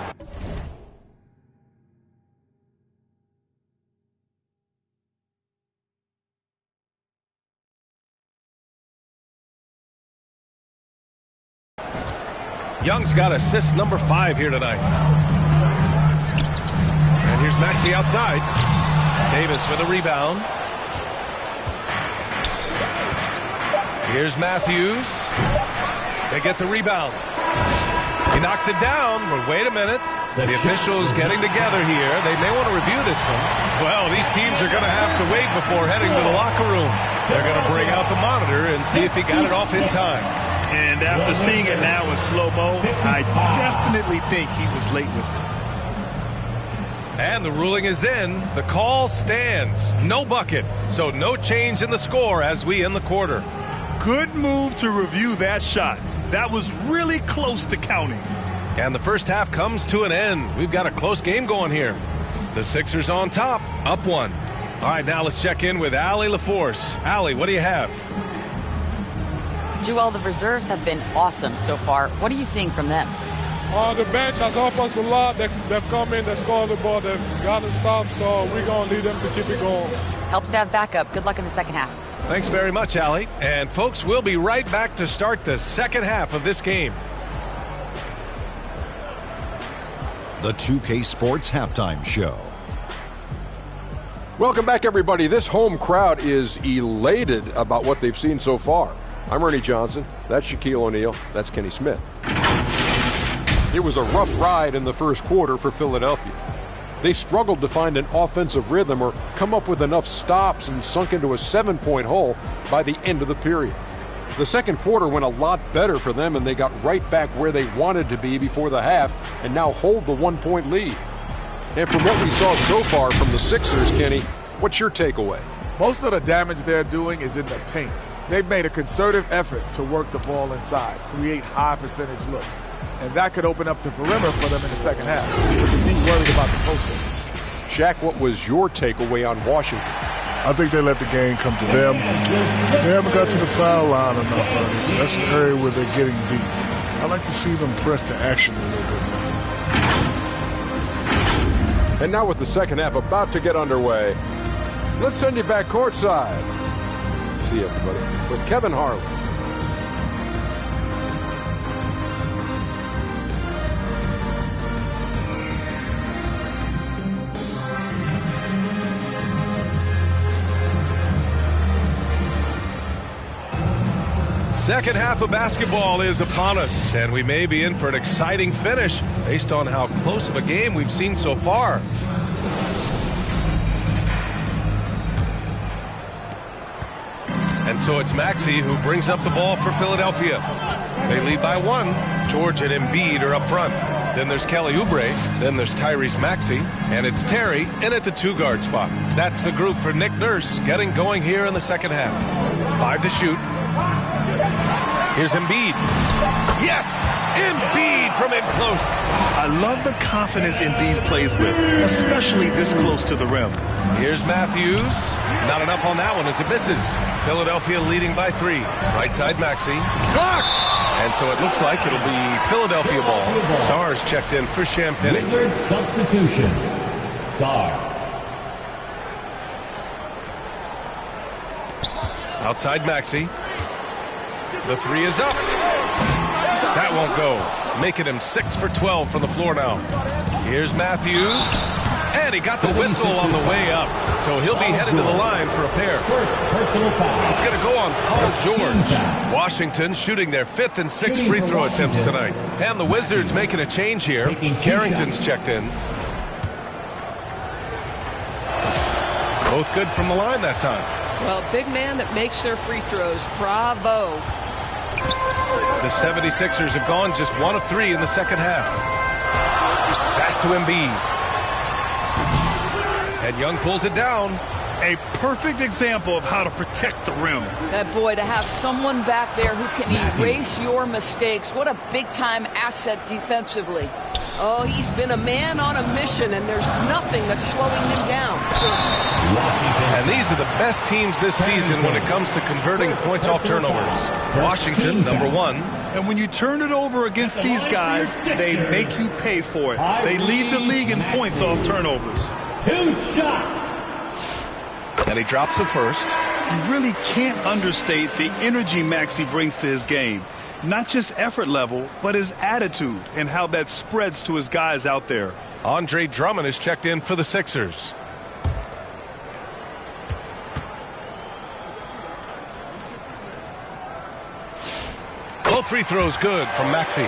Young's got assist number 5 here tonight. And here's Maxey outside. Davis with a rebound. Here's Matthews. They get the rebound. He knocks it down, but wait a minute. The officials getting together here. They may want to review this one. Well, these teams are going to have to wait before heading to the locker room. They're going to bring out the monitor and see if he got it off in time. And after seeing it now in slow-mo, I definitely think he was late with it. And the ruling is in. The call stands. No bucket. So no change in the score as we end the quarter. Good move to review that shot. That was really close to counting. And the first half comes to an end. We've got a close game going here. The Sixers on top, up 1. All right, now let's check in with Allie LaForce. Allie, what do you have? Joel, the reserves have been awesome so far. What are you seeing from them? The bench has helped us a lot. They've come in, they scored the ball, they've gotten stopped, so we're going to need them to keep it going. Helps to have backup. Good luck in the second half. Thanks very much, Allie. And folks, we'll be right back to start the second half of this game. The 2K Sports Halftime Show. Welcome back, everybody. This home crowd is elated about what they've seen so far. I'm Ernie Johnson. That's Shaquille O'Neal. That's Kenny Smith. It was a rough ride in the first quarter for Philadelphia. They struggled to find an offensive rhythm or come up with enough stops and sunk into a 7-point hole by the end of the period. The second quarter went a lot better for them, and they got right back where they wanted to be before the half and now hold the 1-point lead. And from what we saw so far from the Sixers, Kenny, what's your takeaway? Most of the damage they're doing is in the paint. They've made a concerted effort to work the ball inside, create high percentage looks. And that could open up the perimeter for them in the second half. But they be worried about the post. Shaq, what was your takeaway on Washington? I think they let the game come to them. They haven't got to the foul line enough. That's an area where they're getting beat. I like to see them press to action a little bit more. And now with the second half about to get underway, let's send you back courtside. See everybody with Kevin Harlan. Second half of basketball is upon us, and we may be in for an exciting finish based on how close of a game we've seen so far. And so it's Maxey who brings up the ball for Philadelphia. They lead by 1. George and Embiid are up front. Then there's Kelly Oubre. Then there's Tyrese Maxey. And it's Terry in at the 2-guard spot. That's the group for Nick Nurse getting going here in the second half. 5 to shoot. Here's Embiid. Yes! Embiid from in close. I love the confidence Embiid plays with, especially this close to the rim. Here's Matthews. Not enough on that one as it misses. Philadelphia leading by 3. Right side Maxey. Blocked! And so it looks like it'll be Philadelphia ball. Sarr's checked in for Champagne. Wizards substitution. Sarr. Outside Maxey. The 3 is up. That won't go. Making him 6 for 12 from the floor now. Here's Matthews. And he got the whistle on the way up. So he'll be headed to the line for a pair. It's going to go on Paul George. Washington shooting their 5th and 6th free throw attempts tonight. And the Wizards making a change here. Carrington's checked in. Both good from the line that time. Well, big man that makes their free throws. Bravo. The 76ers have gone just 1 of 3 in the second half. Pass to Embiid. And Young pulls it down. A perfect example of how to protect the rim. That boy, to have someone back there who can erase your mistakes. What a big-time asset defensively. Oh, he's been a man on a mission, and there's nothing that's slowing him down. And these are the best teams this season when it comes to converting points off turnovers. Washington, number 1. And when you turn it over against these guys, they make you pay for it. They lead the league in points off turnovers. 2 shots. And he drops the first. You really can't understate the energy Maxey brings to his game. Not just effort level, but his attitude and how that spreads to his guys out there. Andre Drummond is checked in for the Sixers. Both free throws good from Maxey.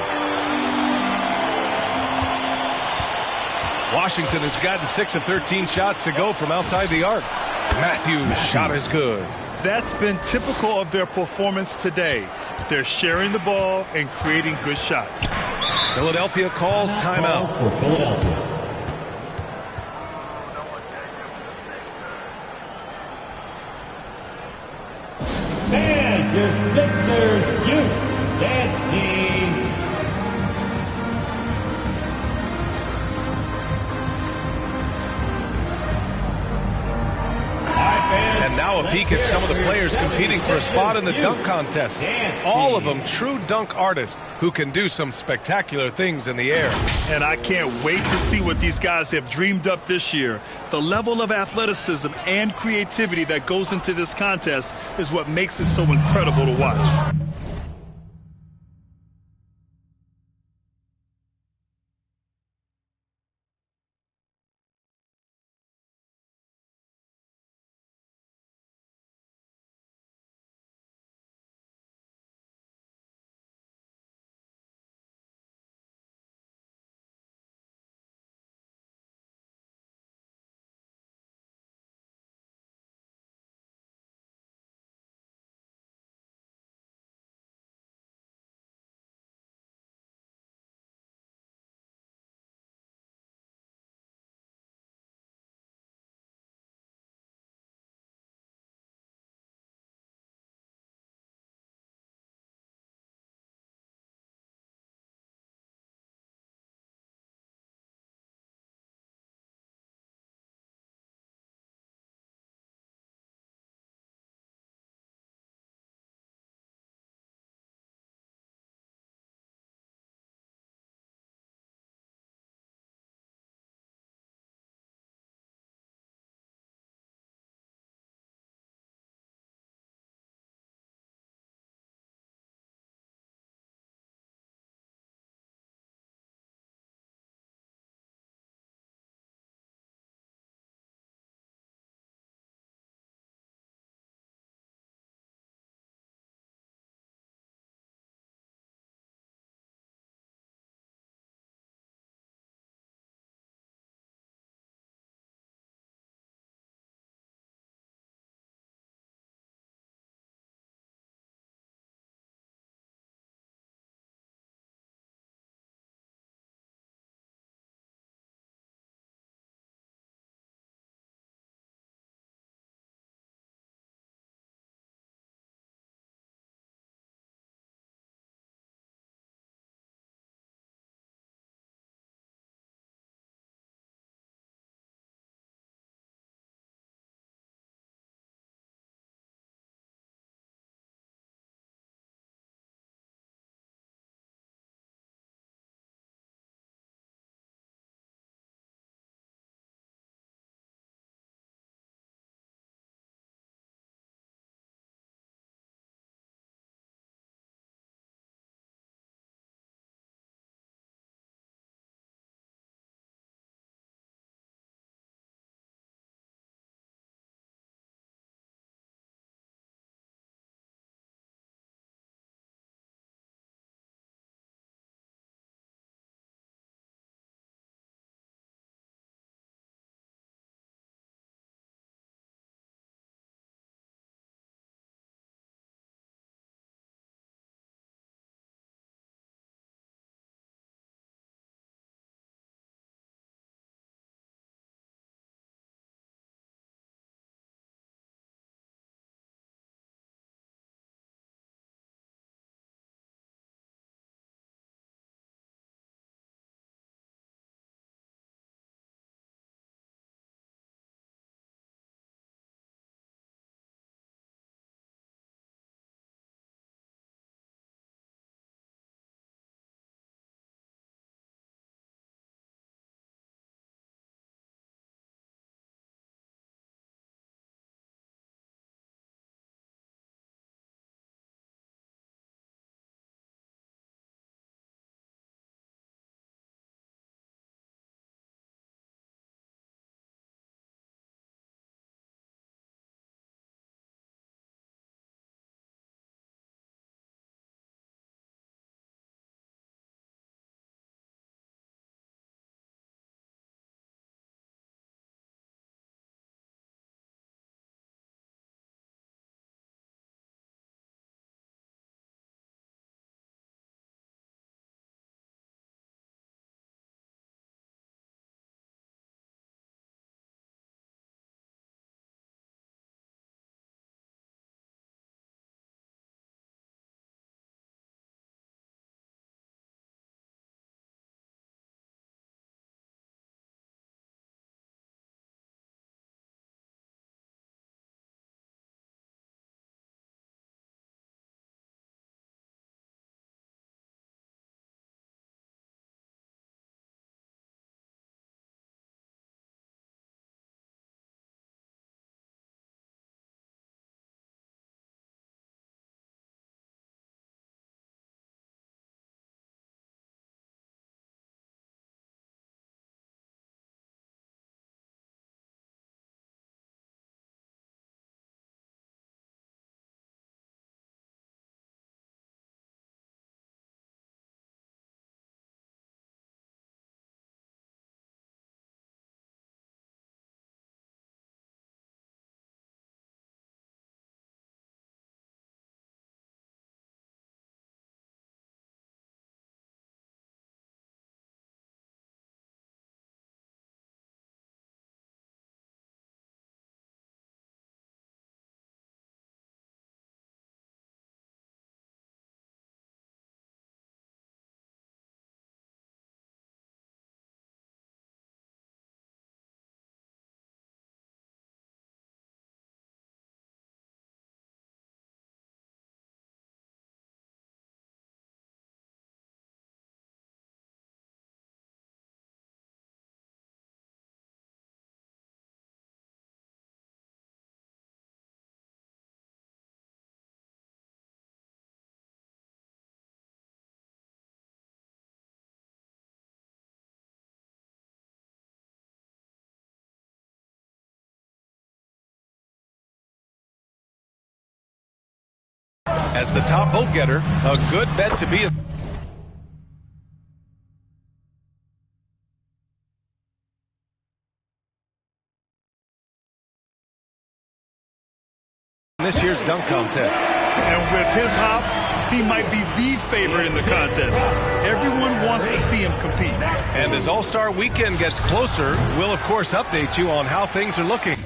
Washington has gotten 6 of 13 shots to go from outside the arc. Matthews' shot is good. That's been typical of their performance today. They're sharing the ball and creating good shots. Philadelphia calls timeout. For Philadelphia. And your Sixers youth dance team. And now a peek at some of the players competing for a spot in the dunk contest. All of them true dunk artists who can do some spectacular things in the air. And I can't wait to see what these guys have dreamed up this year. The level of athleticism and creativity that goes into this contest is what makes it so incredible to watch. As the top vote getter, a good bet to be this year's dunk contest. And with his hops, he might be the favorite in the contest. Everyone wants to see him compete. And as All-Star Weekend gets closer, we'll of course update you on how things are looking.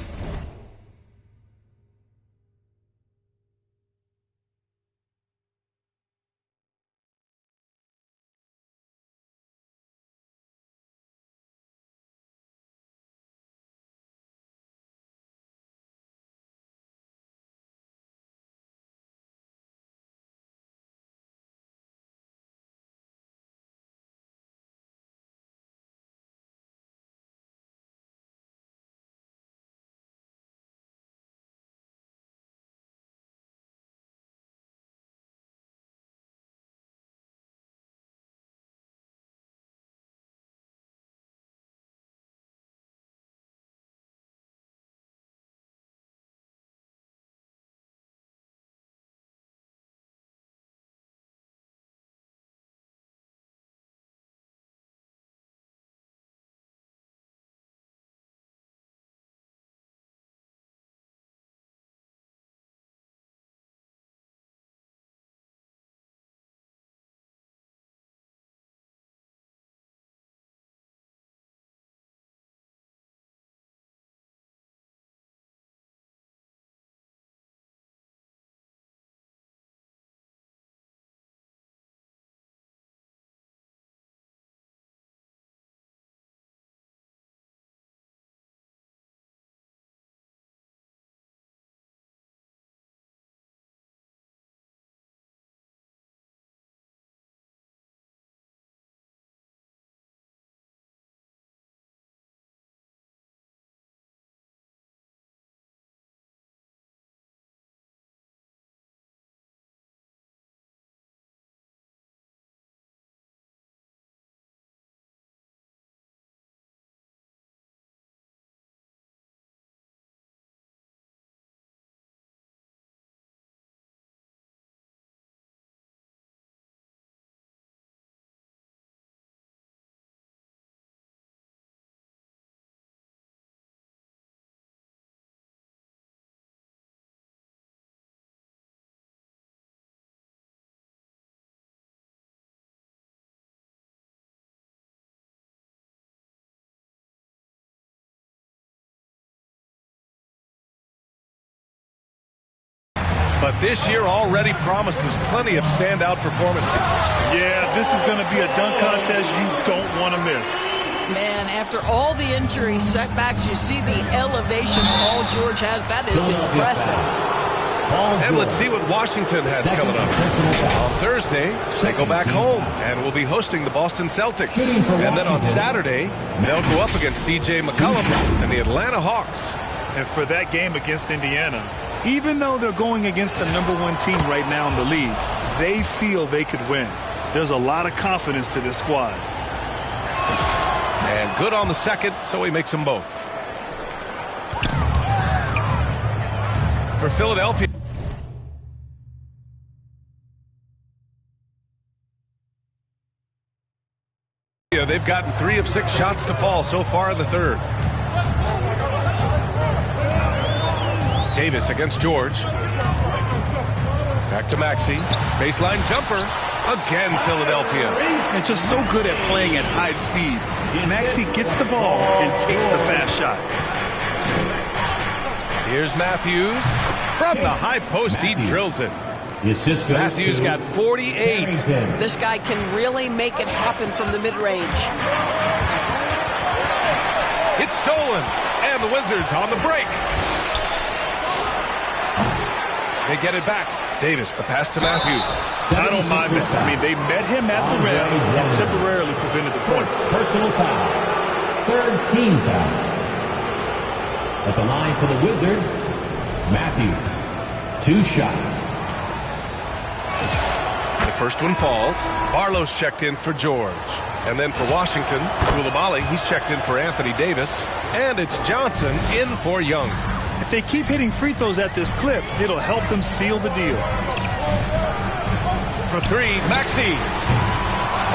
But this year already promises plenty of standout performances. Yeah, this is going to be a dunk contest you don't want to miss. Man, after all the injury setbacks, you see the elevation Paul George has. That is impressive. And let's see what Washington has coming up. On Thursday, they go back home and will be hosting the Boston Celtics. And then on Saturday, they'll go up against C.J. McCollum and the Atlanta Hawks. And for that game against Indiana, even though they're going against the #1 team right now in the league, they feel they could win. There's a lot of confidence to this squad. And good on the second, so he makes them both. For Philadelphia, they've gotten 3 of 6 shots to fall so far in the third. Davis against George. Back to Maxey. Baseline jumper. Again, Philadelphia. And just so good at playing at high speed. Maxey gets the ball and takes the fast shot. Here's Matthews. From the high post, he drills it. Matthews got 48. This guy can really make it happen from the mid-range. It's stolen. And the Wizards on the break. They get it back. Davis, the pass to Matthews. I don't mind that. I mean, they met him at the rim and temporarily prevented the point. Personal foul. Third team foul. At the line for the Wizards, Matthews. 2 shots. The first one falls. Barlow's checked in for George. And then for Washington, Koulibaly, he's checked in for Anthony Davis. And it's Johnson in for Young. If they keep hitting free throws at this clip, it'll help them seal the deal. For three, Maxey.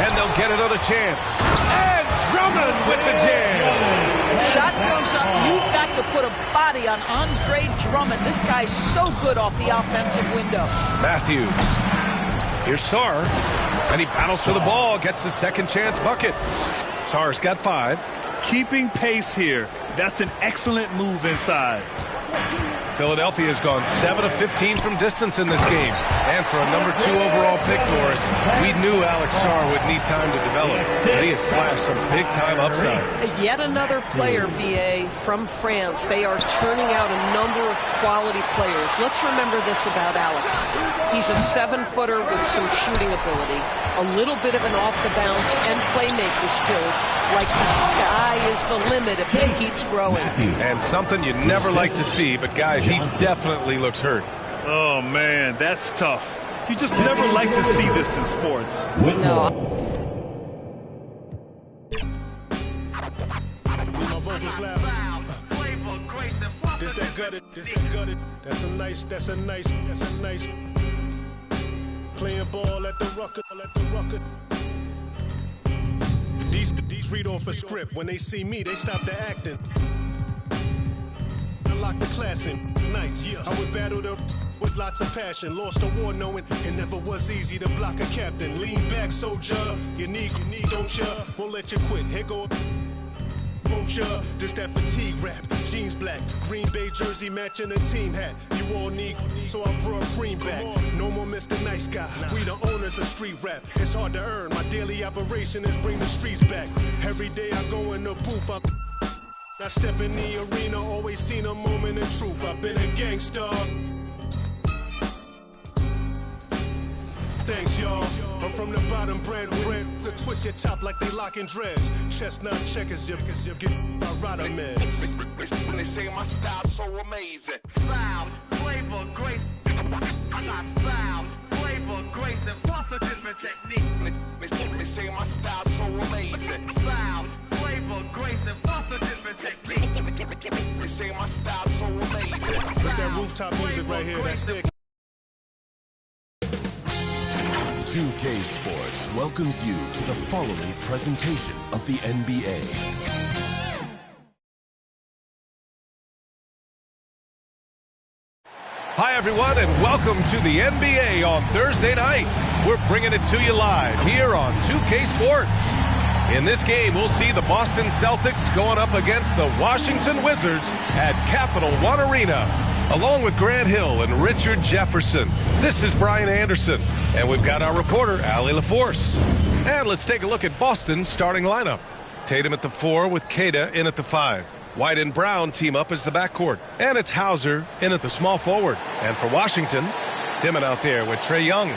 And they'll get another chance. And Drummond with the jam. Shot goes up. You've got to put a body on Andre Drummond. This guy's so good off the offensive window. Matthews. Here's Sarr. And he battles for the ball. Gets his second chance bucket. Sarr's got 5. Keeping pace here. That's an excellent move inside. Philadelphia's gone 7 of 15 from distance in this game. And for a number 2 overall pick, Norris, we knew Alex Sarr would need time to develop. But he has flashed some big-time upside. Yet another player, B.A., from France. They are turning out a number of quality players. Let's remember this about Alex. He's a 7-footer with some shooting ability, a little bit of an off-the-bounce and playmaking skills. Like the sky is the limit if he keeps growing. And something you never like to see, but guys, he definitely looks hurt. Oh, man, that's tough. You just never like to see this in sports. No. This that gutted, this that gutted. That's a nice. Playing ball at the rucker. These read off a script. When they see me, they stop the acting. I lock the class in nights. Yeah, I would battle the with lots of passion. Lost a war knowing it never was easy to block a captain. Lean back, soldier. You need, don't ya? Won't let you quit. Here go. Won't ya? This that fatigue rap. Jeans black, Green Bay jersey matching a team hat. You all need, so I brought cream back. No more Mr. Nice Guy. We the owners of street rap. It's hard to earn. My daily operation is bring the streets back. Every day I go in the booth. I step in the arena. Always seen a moment of truth. I've been a gangster. Thanks, y'all. I'm from the bottom, bread to twist your top like they locking dreads. Chestnut checkers, you get my rider meds. When they say my style so amazing. Style, flavor, grace. I got style, flavor, grace, and plus a different technique. They say my style so amazing. Style, flavor, grace, and plus a different technique. They say my style so amazing. That's that rooftop music right here. That's thick. 2K Sports welcomes you to the following presentation of the NBA. Hi, everyone, and welcome to the NBA on Thursday night. We're bringing it to you live here on 2K Sports. In this game, we'll see the Boston Celtics going up against the Washington Wizards at Capital One Arena. Along with Grant Hill and Richard Jefferson, this is Brian Anderson, and we've got our reporter, Allie LaForce. And let's take a look at Boston's starting lineup. Tatum at the 4 with Queta in at the 5. White and Brown team up as the backcourt. And it's Hauser in at the small forward. And for Washington, Dimon out there with Trae Young.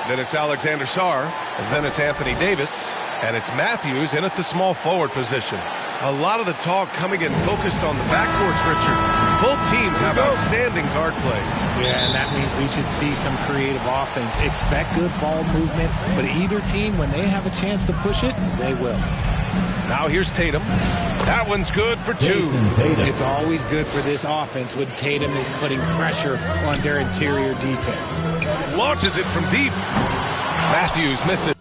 Then it's Alexander Sarr. And then it's Anthony Davis. And it's Matthews in at the small forward position. A lot of the talk coming in focused on the backcourts, Richard. Both teams have outstanding guard play. Yeah, and that means we should see some creative offense. Expect good ball movement, but either team, when they have a chance to push it, they will. Now here's Tatum. That one's good for 2. It's always good for this offense when Tatum is putting pressure on their interior defense. Launches it from deep. Matthews misses.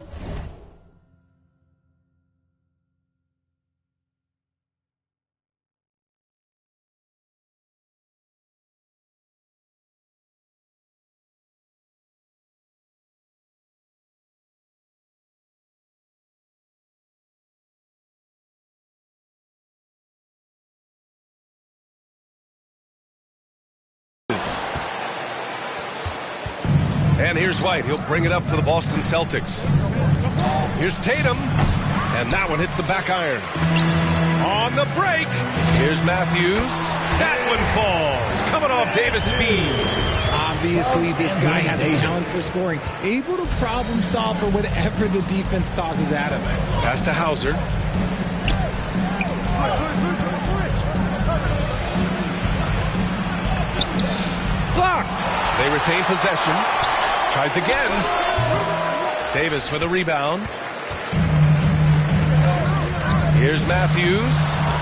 And here's White. He'll bring it up for the Boston Celtics. Here's Tatum. And that one hits the back iron. On the break. Here's Matthews. That one falls. Coming off Davis' feed. Obviously, this guy has a talent for scoring. Able to problem solve for whatever the defense tosses at him. Pass to Hauser. Blocked. They retain possession. Tries again. Davis with a rebound. Here's Matthews.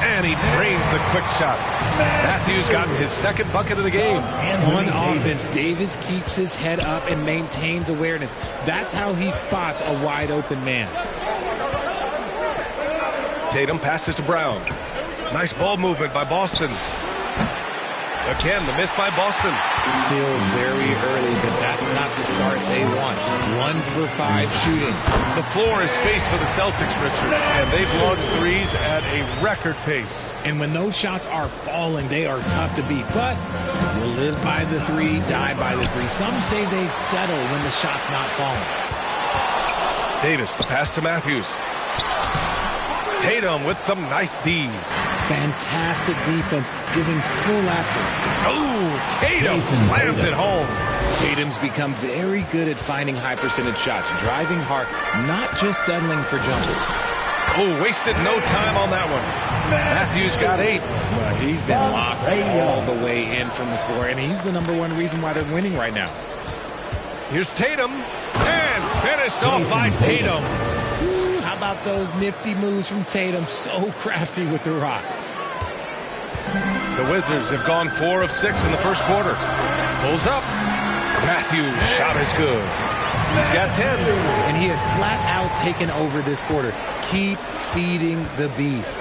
And he drains the quick shot. Matthews gotten his second bucket of the game. On offense, Davis keeps his head up and maintains awareness. That's how he spots a wide open man. Tatum passes to Brown. Nice ball movement by Boston. Again, the miss by Boston. Still very early, but that's not the start they want. 1 for 5 shooting. The floor is space for the Celtics, Richard, and they've launched threes at a record pace. And when those shots are falling, they are tough to beat. But you'll live by the 3, die by the 3. Some say they settle when the shot's not falling. Davis, the pass to Matthews. Tatum with some nice D. Fantastic defense, giving full effort. Oh, Tatum slams it home. Tatum's become very good at finding high percentage shots, driving hard, not just settling for jumpers. Oh, wasted no time on that one. Matthews got 8. Well, he's been locked all the way in from the floor, and he's the #1 reason why they're winning right now. Here's Tatum, and finished off by Tatum. How about those nifty moves from Tatum? So crafty with the rock. The Wizards have gone 4 of 6 in the first quarter. Pulls up. Matthews' shot is good. He's got 10. And he has flat out taken over this quarter. Keep feeding the beast.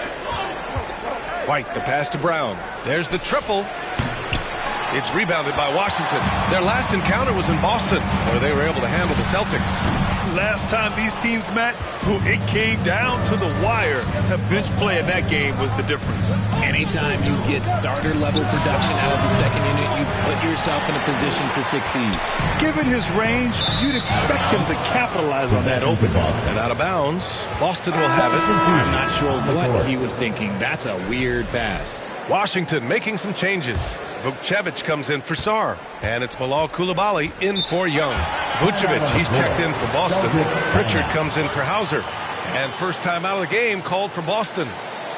White, the pass to Brown. There's the triple. It's rebounded by Washington. Their last encounter was in Boston, where they were able to handle the Celtics. Last time these teams met, it came down to the wire. The bench play in that game was the difference. Anytime you get starter-level production out of the second unit, you put yourself in a position to succeed. Given his range, you'd expect him to capitalize on that open. And out of bounds, Boston will have it. I'm not sure what he was thinking. That's a weird pass. Washington making some changes. Vukcevic comes in for Sarr. And it's Bilal Coulibaly in for Young. Vucevic, he's checked in for Boston. Pritchard comes in for Hauser. And first time out of the game called for Boston.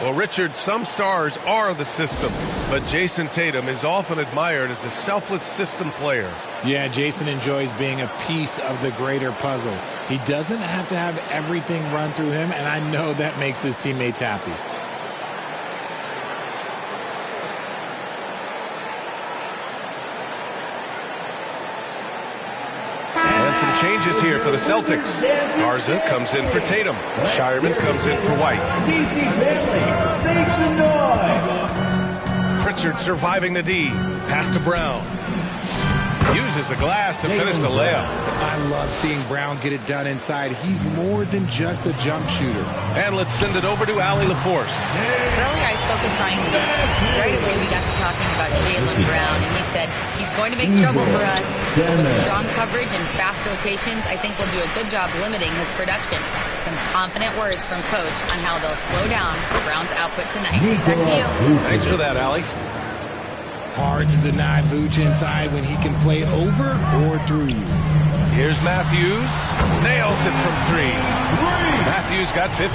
Well, Richard, some stars are the system, but Jason Tatum is often admired as a selfless system player. Yeah, Jason enjoys being a piece of the greater puzzle. He doesn't have to have everything run through him, and I know that makes his teammates happy. Some changes here for the Celtics. Garza comes in for Tatum. Shireman comes in for White. Pritchard surviving the D. Pass to Brown. Uses the glass to finish the layup. I love seeing Brown get it done inside. He's more than just a jump shooter. And let's send it over to Allie LaForce. Earlier I spoke with Brian Cook. Right away we got to talking about Jaylen Brown, and he said he's going to make trouble for us. But with strong coverage and fast rotations, I think we'll do a good job limiting his production. Some confident words from Coach on how they'll slow down Brown's output tonight. Back to you. Thanks for that, Allie. Hard to deny Vooch inside when he can play over or through you. Here's Matthews. Nails it from 3. Matthews got 15.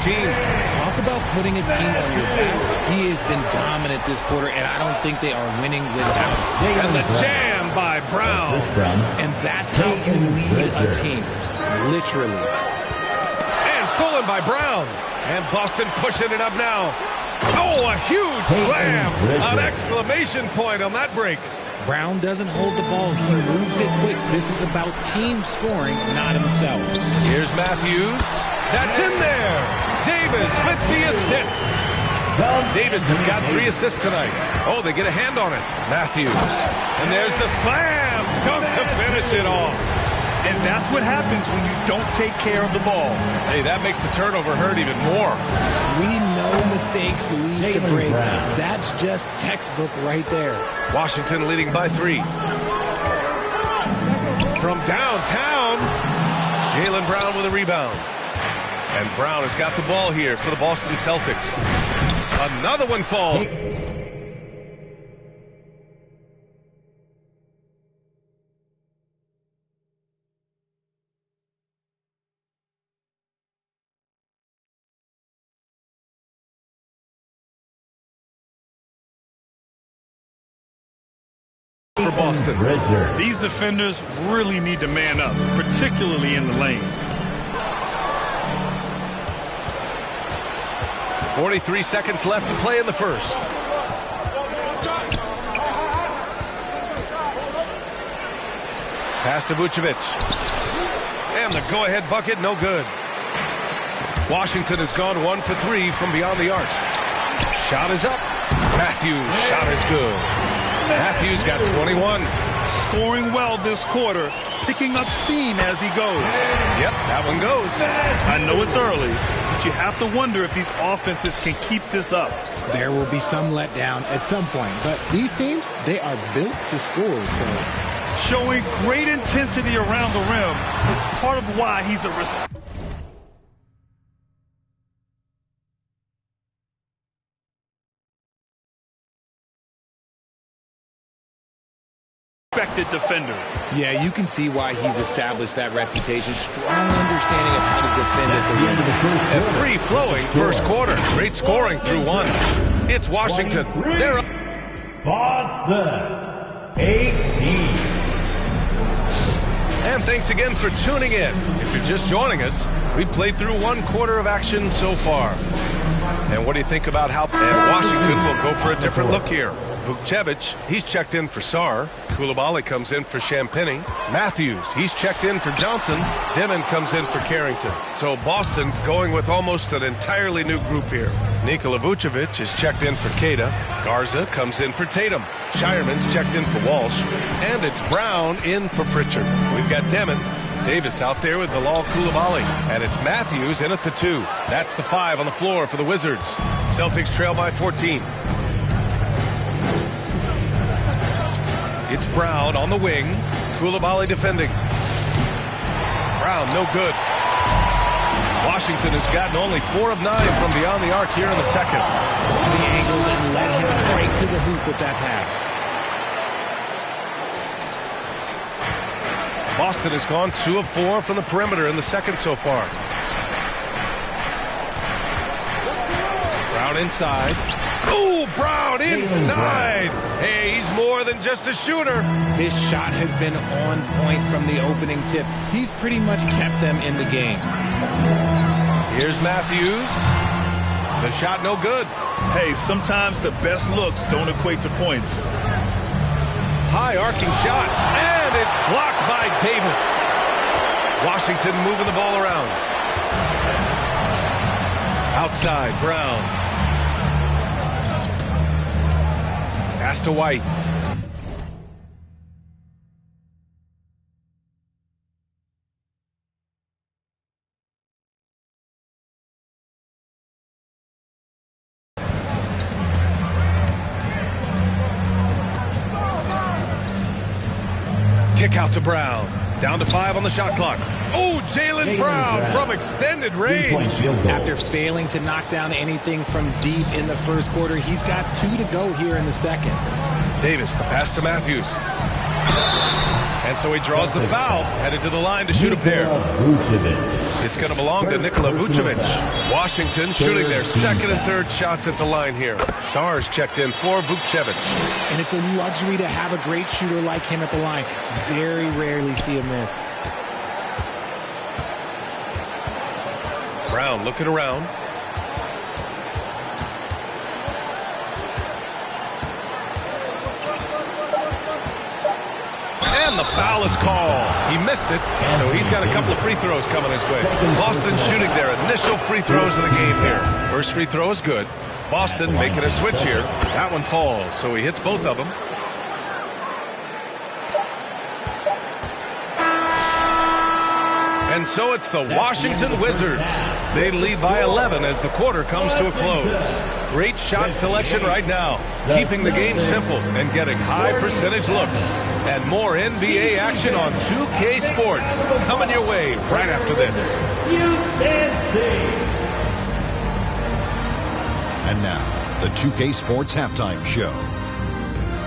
Talk about putting a team on your back. He has been dominant this quarter, and I don't think they are winning without him. And the jam by Brown. And that's how you lead a team. Literally. And stolen by Brown. And Boston pushing it up now. Oh, a huge slam! An exclamation point on that break. Brown doesn't hold the ball. He moves it quick. This is about team scoring, not himself. Here's Matthews. That's in there. Davis with the assist. Davis has got 3 assists tonight. Oh, they get a hand on it. Matthews. And there's the slam. Dunk to finish it off. And that's what happens when you don't take care of the ball. Hey, that makes the turnover hurt even more. We know mistakes lead to breaks. That's just textbook right there. Washington leading by 3. From downtown, Jaylen Brown with a rebound. And Brown has got the ball here for the Boston Celtics. Another one falls. For Boston. These defenders really need to man up, particularly in the lane. 43 seconds left to play in the first. Pass to Vucevic. And the go-ahead bucket, no good. Washington has gone 1 for 3 from beyond the arc. Shot is up. Matthews' shot is good. Matthews got 21. Scoring well this quarter, picking up steam as he goes. Yep, that one goes. I know it's early, but you have to wonder if these offenses can keep this up. There will be some letdown at some point, but these teams, they are built to score, so... Showing great intensity around the rim is part of why he's a respected defender. Yeah, you can see why he's established that reputation. Strong understanding of how to defend at the end of the first quarter. A free-flowing first quarter. Great scoring through one. It's Washington. They're up. Boston, 18. And thanks again for tuning in. If you're just joining us, we played through one quarter of action so far. And what do you think about how Washington will go for a different look here? Vucevic, he's checked in for Sarr. Coulibaly comes in for Champagny. Matthews, he's checked in for Johnson. Dimon comes in for Carrington. So Boston going with almost an entirely new group here. Nikola Vucevic is checked in for Queta. Garza comes in for Tatum. Shireman's checked in for Walsh. And it's Brown in for Pritchard. We've got Dimon. Davis out there with Bilal Coulibaly. And it's Matthews in at the 2. That's the 5 on the floor for the Wizards. Celtics trail by 14. It's Brown on the wing. Coulibaly defending. Brown, no good. Washington has gotten only 4 of 9 from beyond the arc here in the second. Some of the angles and let him break to the hoop with that pass. Boston has gone 2 of 4 from the perimeter in the second so far. Brown inside. Ooh, Brown inside. Hey, he's more than just a shooter. His shot has been on point from the opening tip. He's pretty much kept them in the game. Here's Matthews. The shot no good. Hey, sometimes the best looks don't equate to points. High arcing shot, and it's blocked by Davis. Washington moving the ball around. Outside, Brown. Pass to White. Kick out to Brown. Down to 5 on the shot clock. Oh, Jaylen Brown from extended range. After failing to knock down anything from deep in the first quarter, he's got 2 to go here in the second. Davis, the pass to Matthews. And so he draws the foul, headed to the line to shoot a pair. It's going to belong to Nikola Vucevic. Washington shooting their second and third shots at the line here. Sarr's checked in for Vucevic. And it's a luxury to have a great shooter like him at the line. Very rarely see a miss. Brown looking around. And the foul is called. He missed it, so he's got a couple of free throws coming his way. Boston shooting their initial free throws of the game here. First free throw is good. Boston making a switch here. That one falls, so he hits both of them. And so it's the Washington Wizards. They lead by 11 as the quarter comes to a close. Great shot selection right now, keeping the game simple and getting high percentage looks. And more NBA action on 2K Sports coming your way right after this. And now, the 2K Sports Halftime Show.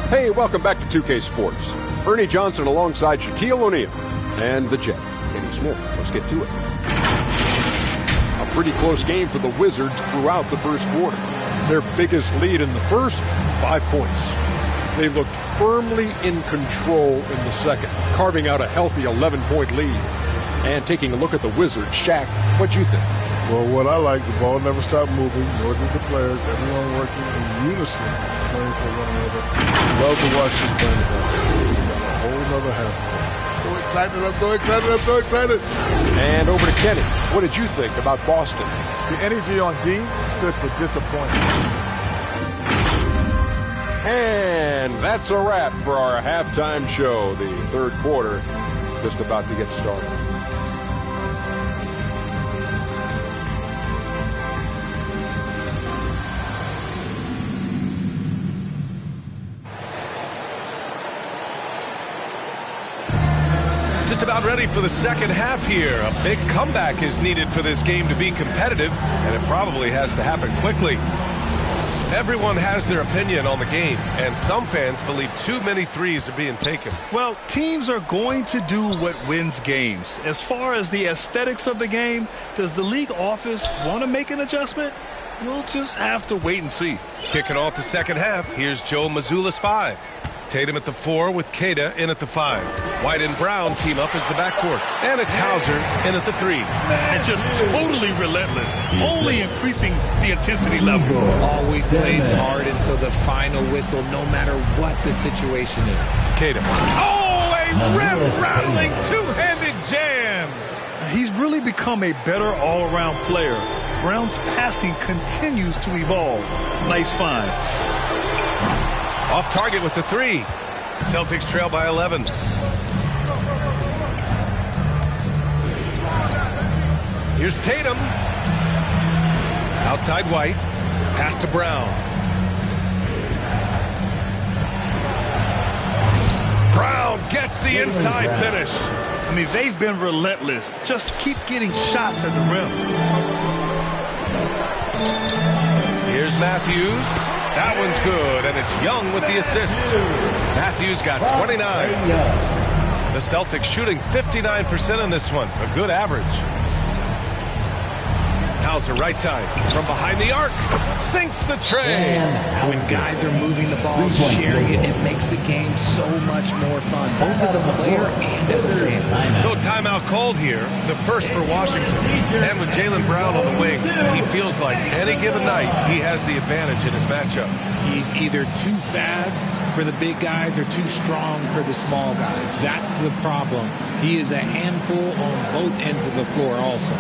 Hey, welcome back to 2K Sports. Ernie Johnson alongside Shaquille O'Neal and the Jet, Kenny Smith. Let's get to it. A pretty close game for the Wizards throughout the first quarter. Their biggest lead in the first, 5 points. They looked firmly in control in the second, carving out a healthy 11-point lead. And taking a look at the Wizards, Shaq, what'd you think? Well, what I like, the ball never stopped moving, nor did the players. Everyone working in unison, playing for one another. Love to watch this brand of basketball. We got a whole nother half. So excited, I'm so excited, I'm so excited. And over to Kenny. What did you think about Boston? The energy on D stood for disappointment. And that's a wrap for our halftime show. The third quarter just about to get started. Just about ready for the second half here. A big comeback is needed for this game to be competitive, and it probably has to happen quickly. Everyone has their opinion on the game, and some fans believe too many threes are being taken. Well, teams are going to do what wins games. As far as the aesthetics of the game, does the league office want to make an adjustment? We'll just have to wait and see. Kicking off the second half, here's Joe Mazzulla's 5. Tatum at the 4 with Queta in at the 5. White and Brown team up as the backcourt. And it's Hauser in at the 3. And just totally relentless, only increasing the intensity level. Always plays hard until the final whistle, no matter what the situation is. Queta. Oh, a rim-rattling two-handed jam. He's really become a better all-around player. Brown's passing continues to evolve. Nice find. Off target with the 3. Celtics trail by 11. Here's Tatum. Outside White. Pass to Brown. Brown gets the inside finish. I mean, they've been relentless. Just keep getting shots at the rim. Here's Matthews. That one's good, and it's Young with the assist. Matthews got 29. The Celtics shooting 59% in this one, a good average. Hauser right side, from behind the arc, sinks the tray. When guys are moving the ball, sharing it, it makes the game so much more fun, both as a player and as a fan. So timeout called here, the first for Washington. And with Jaylen Brown on the wing, he feels like any given night he has the advantage in his matchup. He's either too fast for the big guys or too strong for the small guys. That's the problem. He is a handful on both ends of the floor also.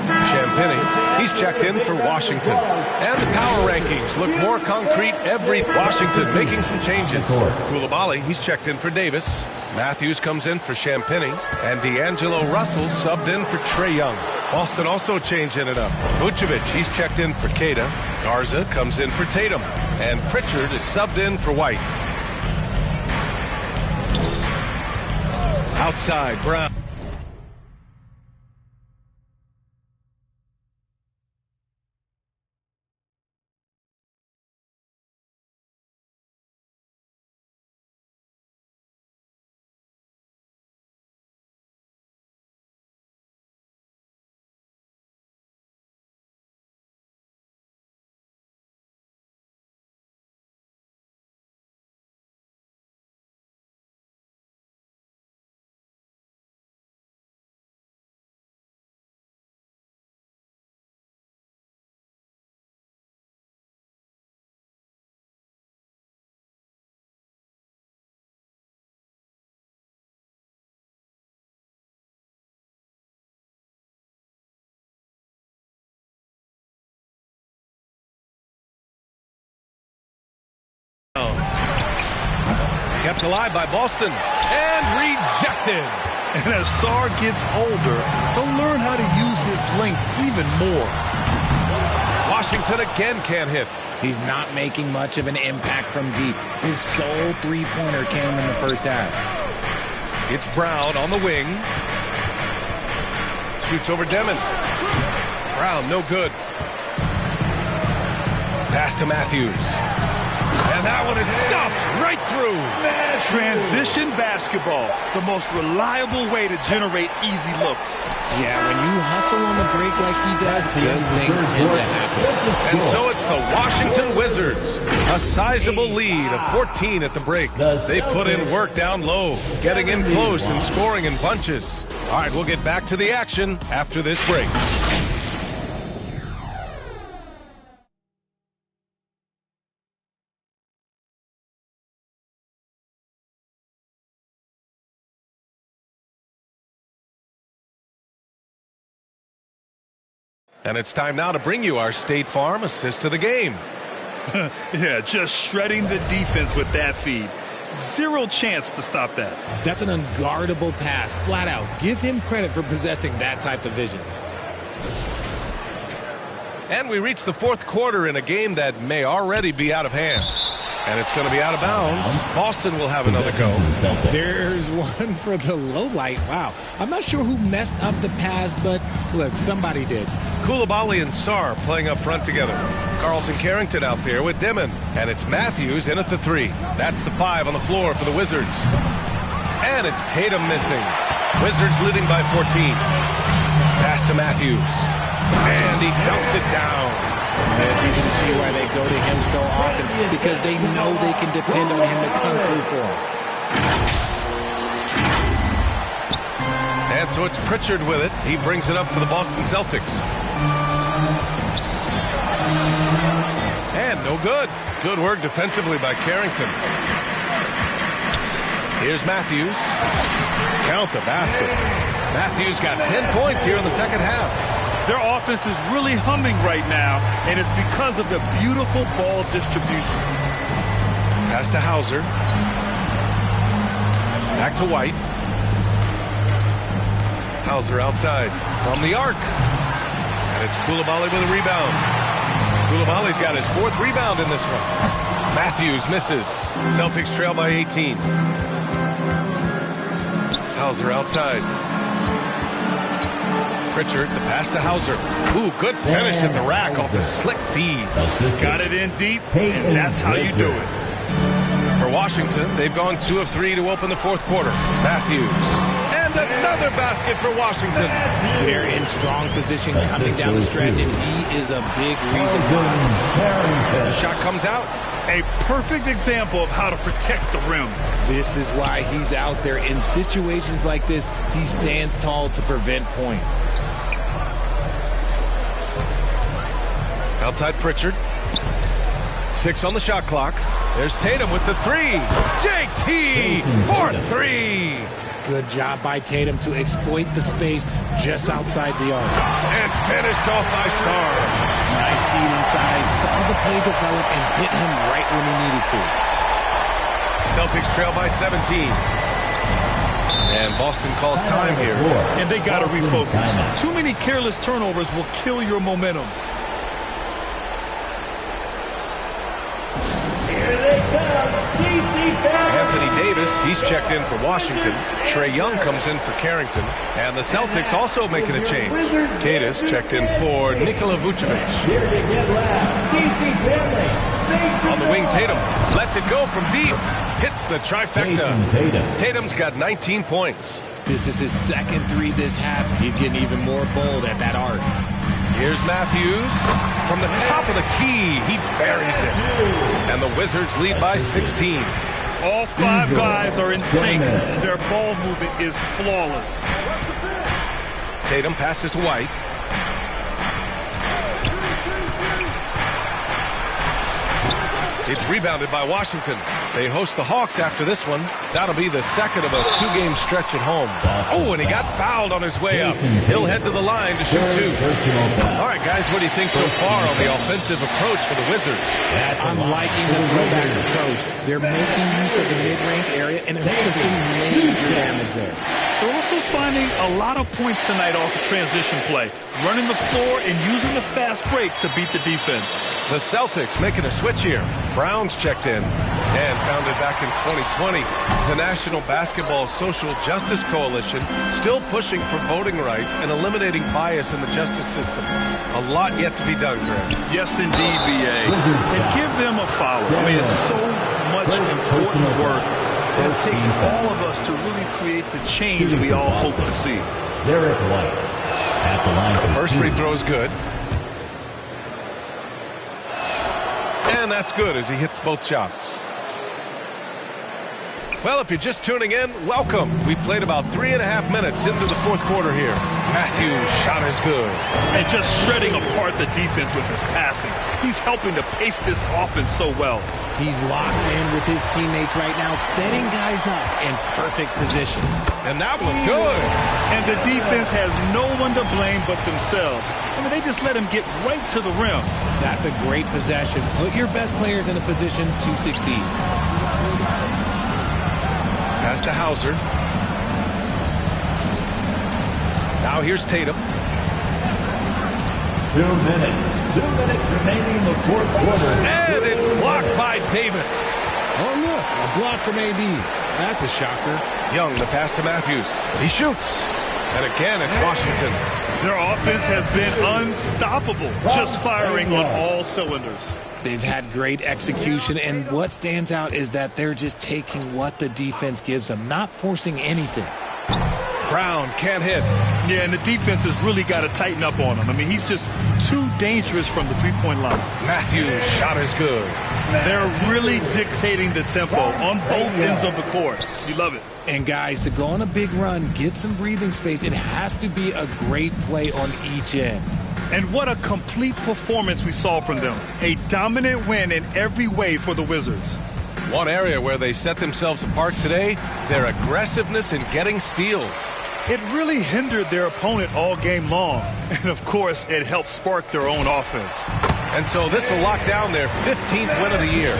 Champagny, he's checked in for Washington. And the power rankings look more concrete every Washington making some changes. Koulibaly, he's checked in for Davis. Matthews comes in for Champagny. And D'Angelo Russell subbed in for Trae Young. Boston also changing it up. Vucevic, he's checked in for Queta. Garza comes in for Tatum. And Pritchard is subbed in for White. Outside, Brown. Kept alive by Boston and rejected. And as Sarr gets older, he'll learn how to use his length even more. Washington again can't hit. He's not making much of an impact from deep. His sole three-pointer came in the first half. It's Brown on the wing. Shoots over Demon. Brown, no good. Pass to Matthews. And that one is stuffed right through. Transition basketball, the most reliable way to generate easy looks. Yeah, when you hustle on the break like he does, good things tend to happen. And so it's the Washington Wizards. A sizable lead of 14 at the break. They put in work down low, getting in close and scoring in bunches. All right, we'll get back to the action after this break. And it's time now to bring you our State Farm assist to the game. Yeah, just shredding the defense with that feed. Zero chance to stop that. That's an unguardable pass, flat out. Give him credit for possessing that type of vision. And we reach the fourth quarter in a game that may already be out of hand. And it's going to be out of bounds. Boston will have another go. There's one for the low light. Wow. I'm not sure who messed up the pass, but look, somebody did. Koulibaly and Sarr playing up front together. Carlton Carrington out there with Dimon. And it's Matthews in at the 3. That's the 5 on the floor for the Wizards. And it's Tatum missing. Wizards leading by 14. Pass to Matthews. And he dumps it down. It's easy to see why they go to him so often, because they know they can depend on him to come through for them. And so it's Pritchard with it. He brings it up for the Boston Celtics. And no good. Good work defensively by Carrington. Here's Matthews. Count the basket. Matthews got 10 points here in the second half. Their offense is really humming right now, and it's because of the beautiful ball distribution. Pass to Hauser. Back to White. Hauser outside from the arc. And it's Koulibaly with a rebound. Koulibaly's got his 4th rebound in this one. Matthews misses. Celtics trail by 18. Hauser outside. Pritchard, the pass to Hauser. Ooh, good finish at the rack off the slick feed. Got it in deep, and that's how you do it. For Washington, they've gone 2 of 3 to open the fourth quarter. Matthews. And another basket for Washington. They're in strong position coming down the stretch, and he is a big reason why. The shot comes out. A perfect example of how to protect the rim. This is why he's out there. In situations like this, he stands tall to prevent points. Outside Pritchard. 6 on the shot clock. There's Tatum with the 3. JT for 3. Good job by Tatum to exploit the space just outside the arc. And finished off by Sarr. Nice feed inside. Saw the play develop and hit him right when he needed to. Celtics trail by 17. And Boston calls time here. And they got to refocus. Too many careless turnovers will kill your momentum. Anthony Davis, he's checked in for Washington. Trae Young comes in for Carrington. And the Celtics also making a change. Kadis checked in for Nikola Vucevic. On the wing, Tatum lets it go from deep. Hits the trifecta. Tatum's got 19 points. This is his second 3 this half. He's getting even more bold at that arc. Here's Matthews. From the top of the key, he buries it. And the Wizards lead by 16. All 5 guys are in sync. Their ball movement is flawless. Tatum passes to White. It's rebounded by Washington. They host the Hawks after this one. That'll be the second of a 2-game stretch at home. Oh, and he got fouled on his way up. He'll head to the line to shoot 2. All right, guys, what do you think so far on the offensive approach for the Wizards? I'm liking the throwback approach. They're making use of the mid-range area and inflicting major damage there. They're also finding a lot of points tonight off the transition play, running the floor and using the fast break to beat the defense. The Celtics making a switch here. Browns checked in. And founded back in 2020, the National Basketball Social Justice Coalition still pushing for voting rights and eliminating bias in the justice system. A lot yet to be done, Greg. Yes, indeed, B.A. And give them a follow. I mean, it's so much important work. And it takes all of us to really create the change we all hope to see. Derek White at the line. The first free throw is good. And that's good as he hits both shots. Well, if you're just tuning in, welcome. We played about 3.5 minutes into the fourth quarter here. Matthews' shot is good. And just shredding apart the defense with his passing. He's helping to pace this offense so well. He's locked in with his teammates right now, setting guys up in perfect position. And that one good. And the defense has no one to blame but themselves. I mean, they just let him get right to the rim. That's a great possession. Put your best players in a position to succeed. Pass to Hauser. Now here's Tatum. 2 minutes. 2 minutes remaining in the fourth quarter. And it's blocked by Davis. Oh, look, a block from AD. That's a shocker. Young, the pass to Matthews. He shoots. And again, it's Washington. Their offense has been unstoppable, just firing on all cylinders. They've had great execution, and what stands out is that they're just taking what the defense gives them, not forcing anything. Brown can't hit. Yeah, and the defense has really got to tighten up on him. I mean, he's just too dangerous from the three-point line. Matthews' shot is good. They're really dictating the tempo on both ends of the court. You love it. And guys, to go on a big run, get some breathing space, it has to be a great play on each end. And what a complete performance we saw from them. A dominant win in every way for the Wizards. One area where they set themselves apart today, their aggressiveness in getting steals. It really hindered their opponent all game long. And, of course, it helped spark their own offense. And so this will lock down their 15th win of the year.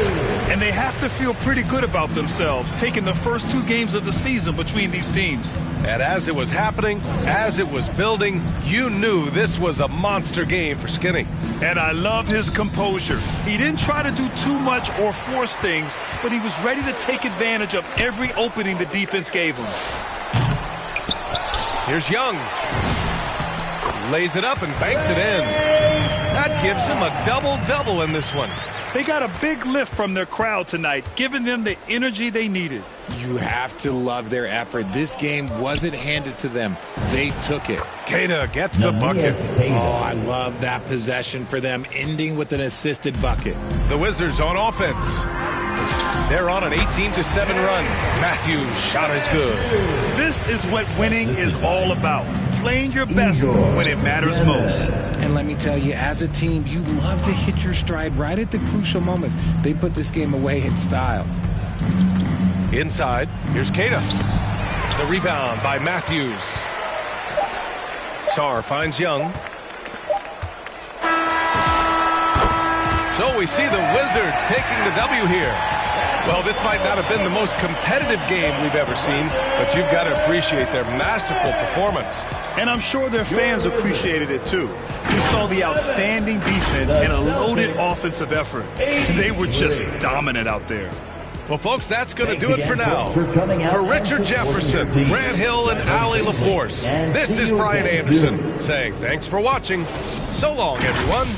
And they have to feel pretty good about themselves, taking the first 2 games of the season between these teams. And as it was happening, as it was building, you knew this was a monster game for Skinny. And I love his composure. He didn't try to do too much or force things, but he was ready to take advantage of every opening the defense gave him. Here's Young. Lays it up and banks it in. That gives him a double-double in this one. They got a big lift from their crowd tonight, giving them the energy they needed. You have to love their effort. This game wasn't handed to them. They took it. Keita gets the bucket. Oh, I love that possession for them, ending with an assisted bucket. The Wizards on offense. They're on an 18-7 run. Matthews' shot is good. This is what winning is all about. Playing your best when it matters most. And let me tell you, as a team, you love to hit your stride right at the crucial moments. They put this game away in style. Inside, here's Keita. The rebound by Matthews. Sarr finds Young. So we see the Wizards taking the W here. Well, this might not have been the most competitive game we've ever seen, but you've got to appreciate their masterful performance. And I'm sure their fans appreciated it too. We saw the outstanding defense and a loaded offensive effort. They were just dominant out there. Well, folks, that's going to do it for now. For Richard Jefferson, Grant Hill, and Allie LaForce, this is Brian Anderson saying thanks for watching. So long, everyone.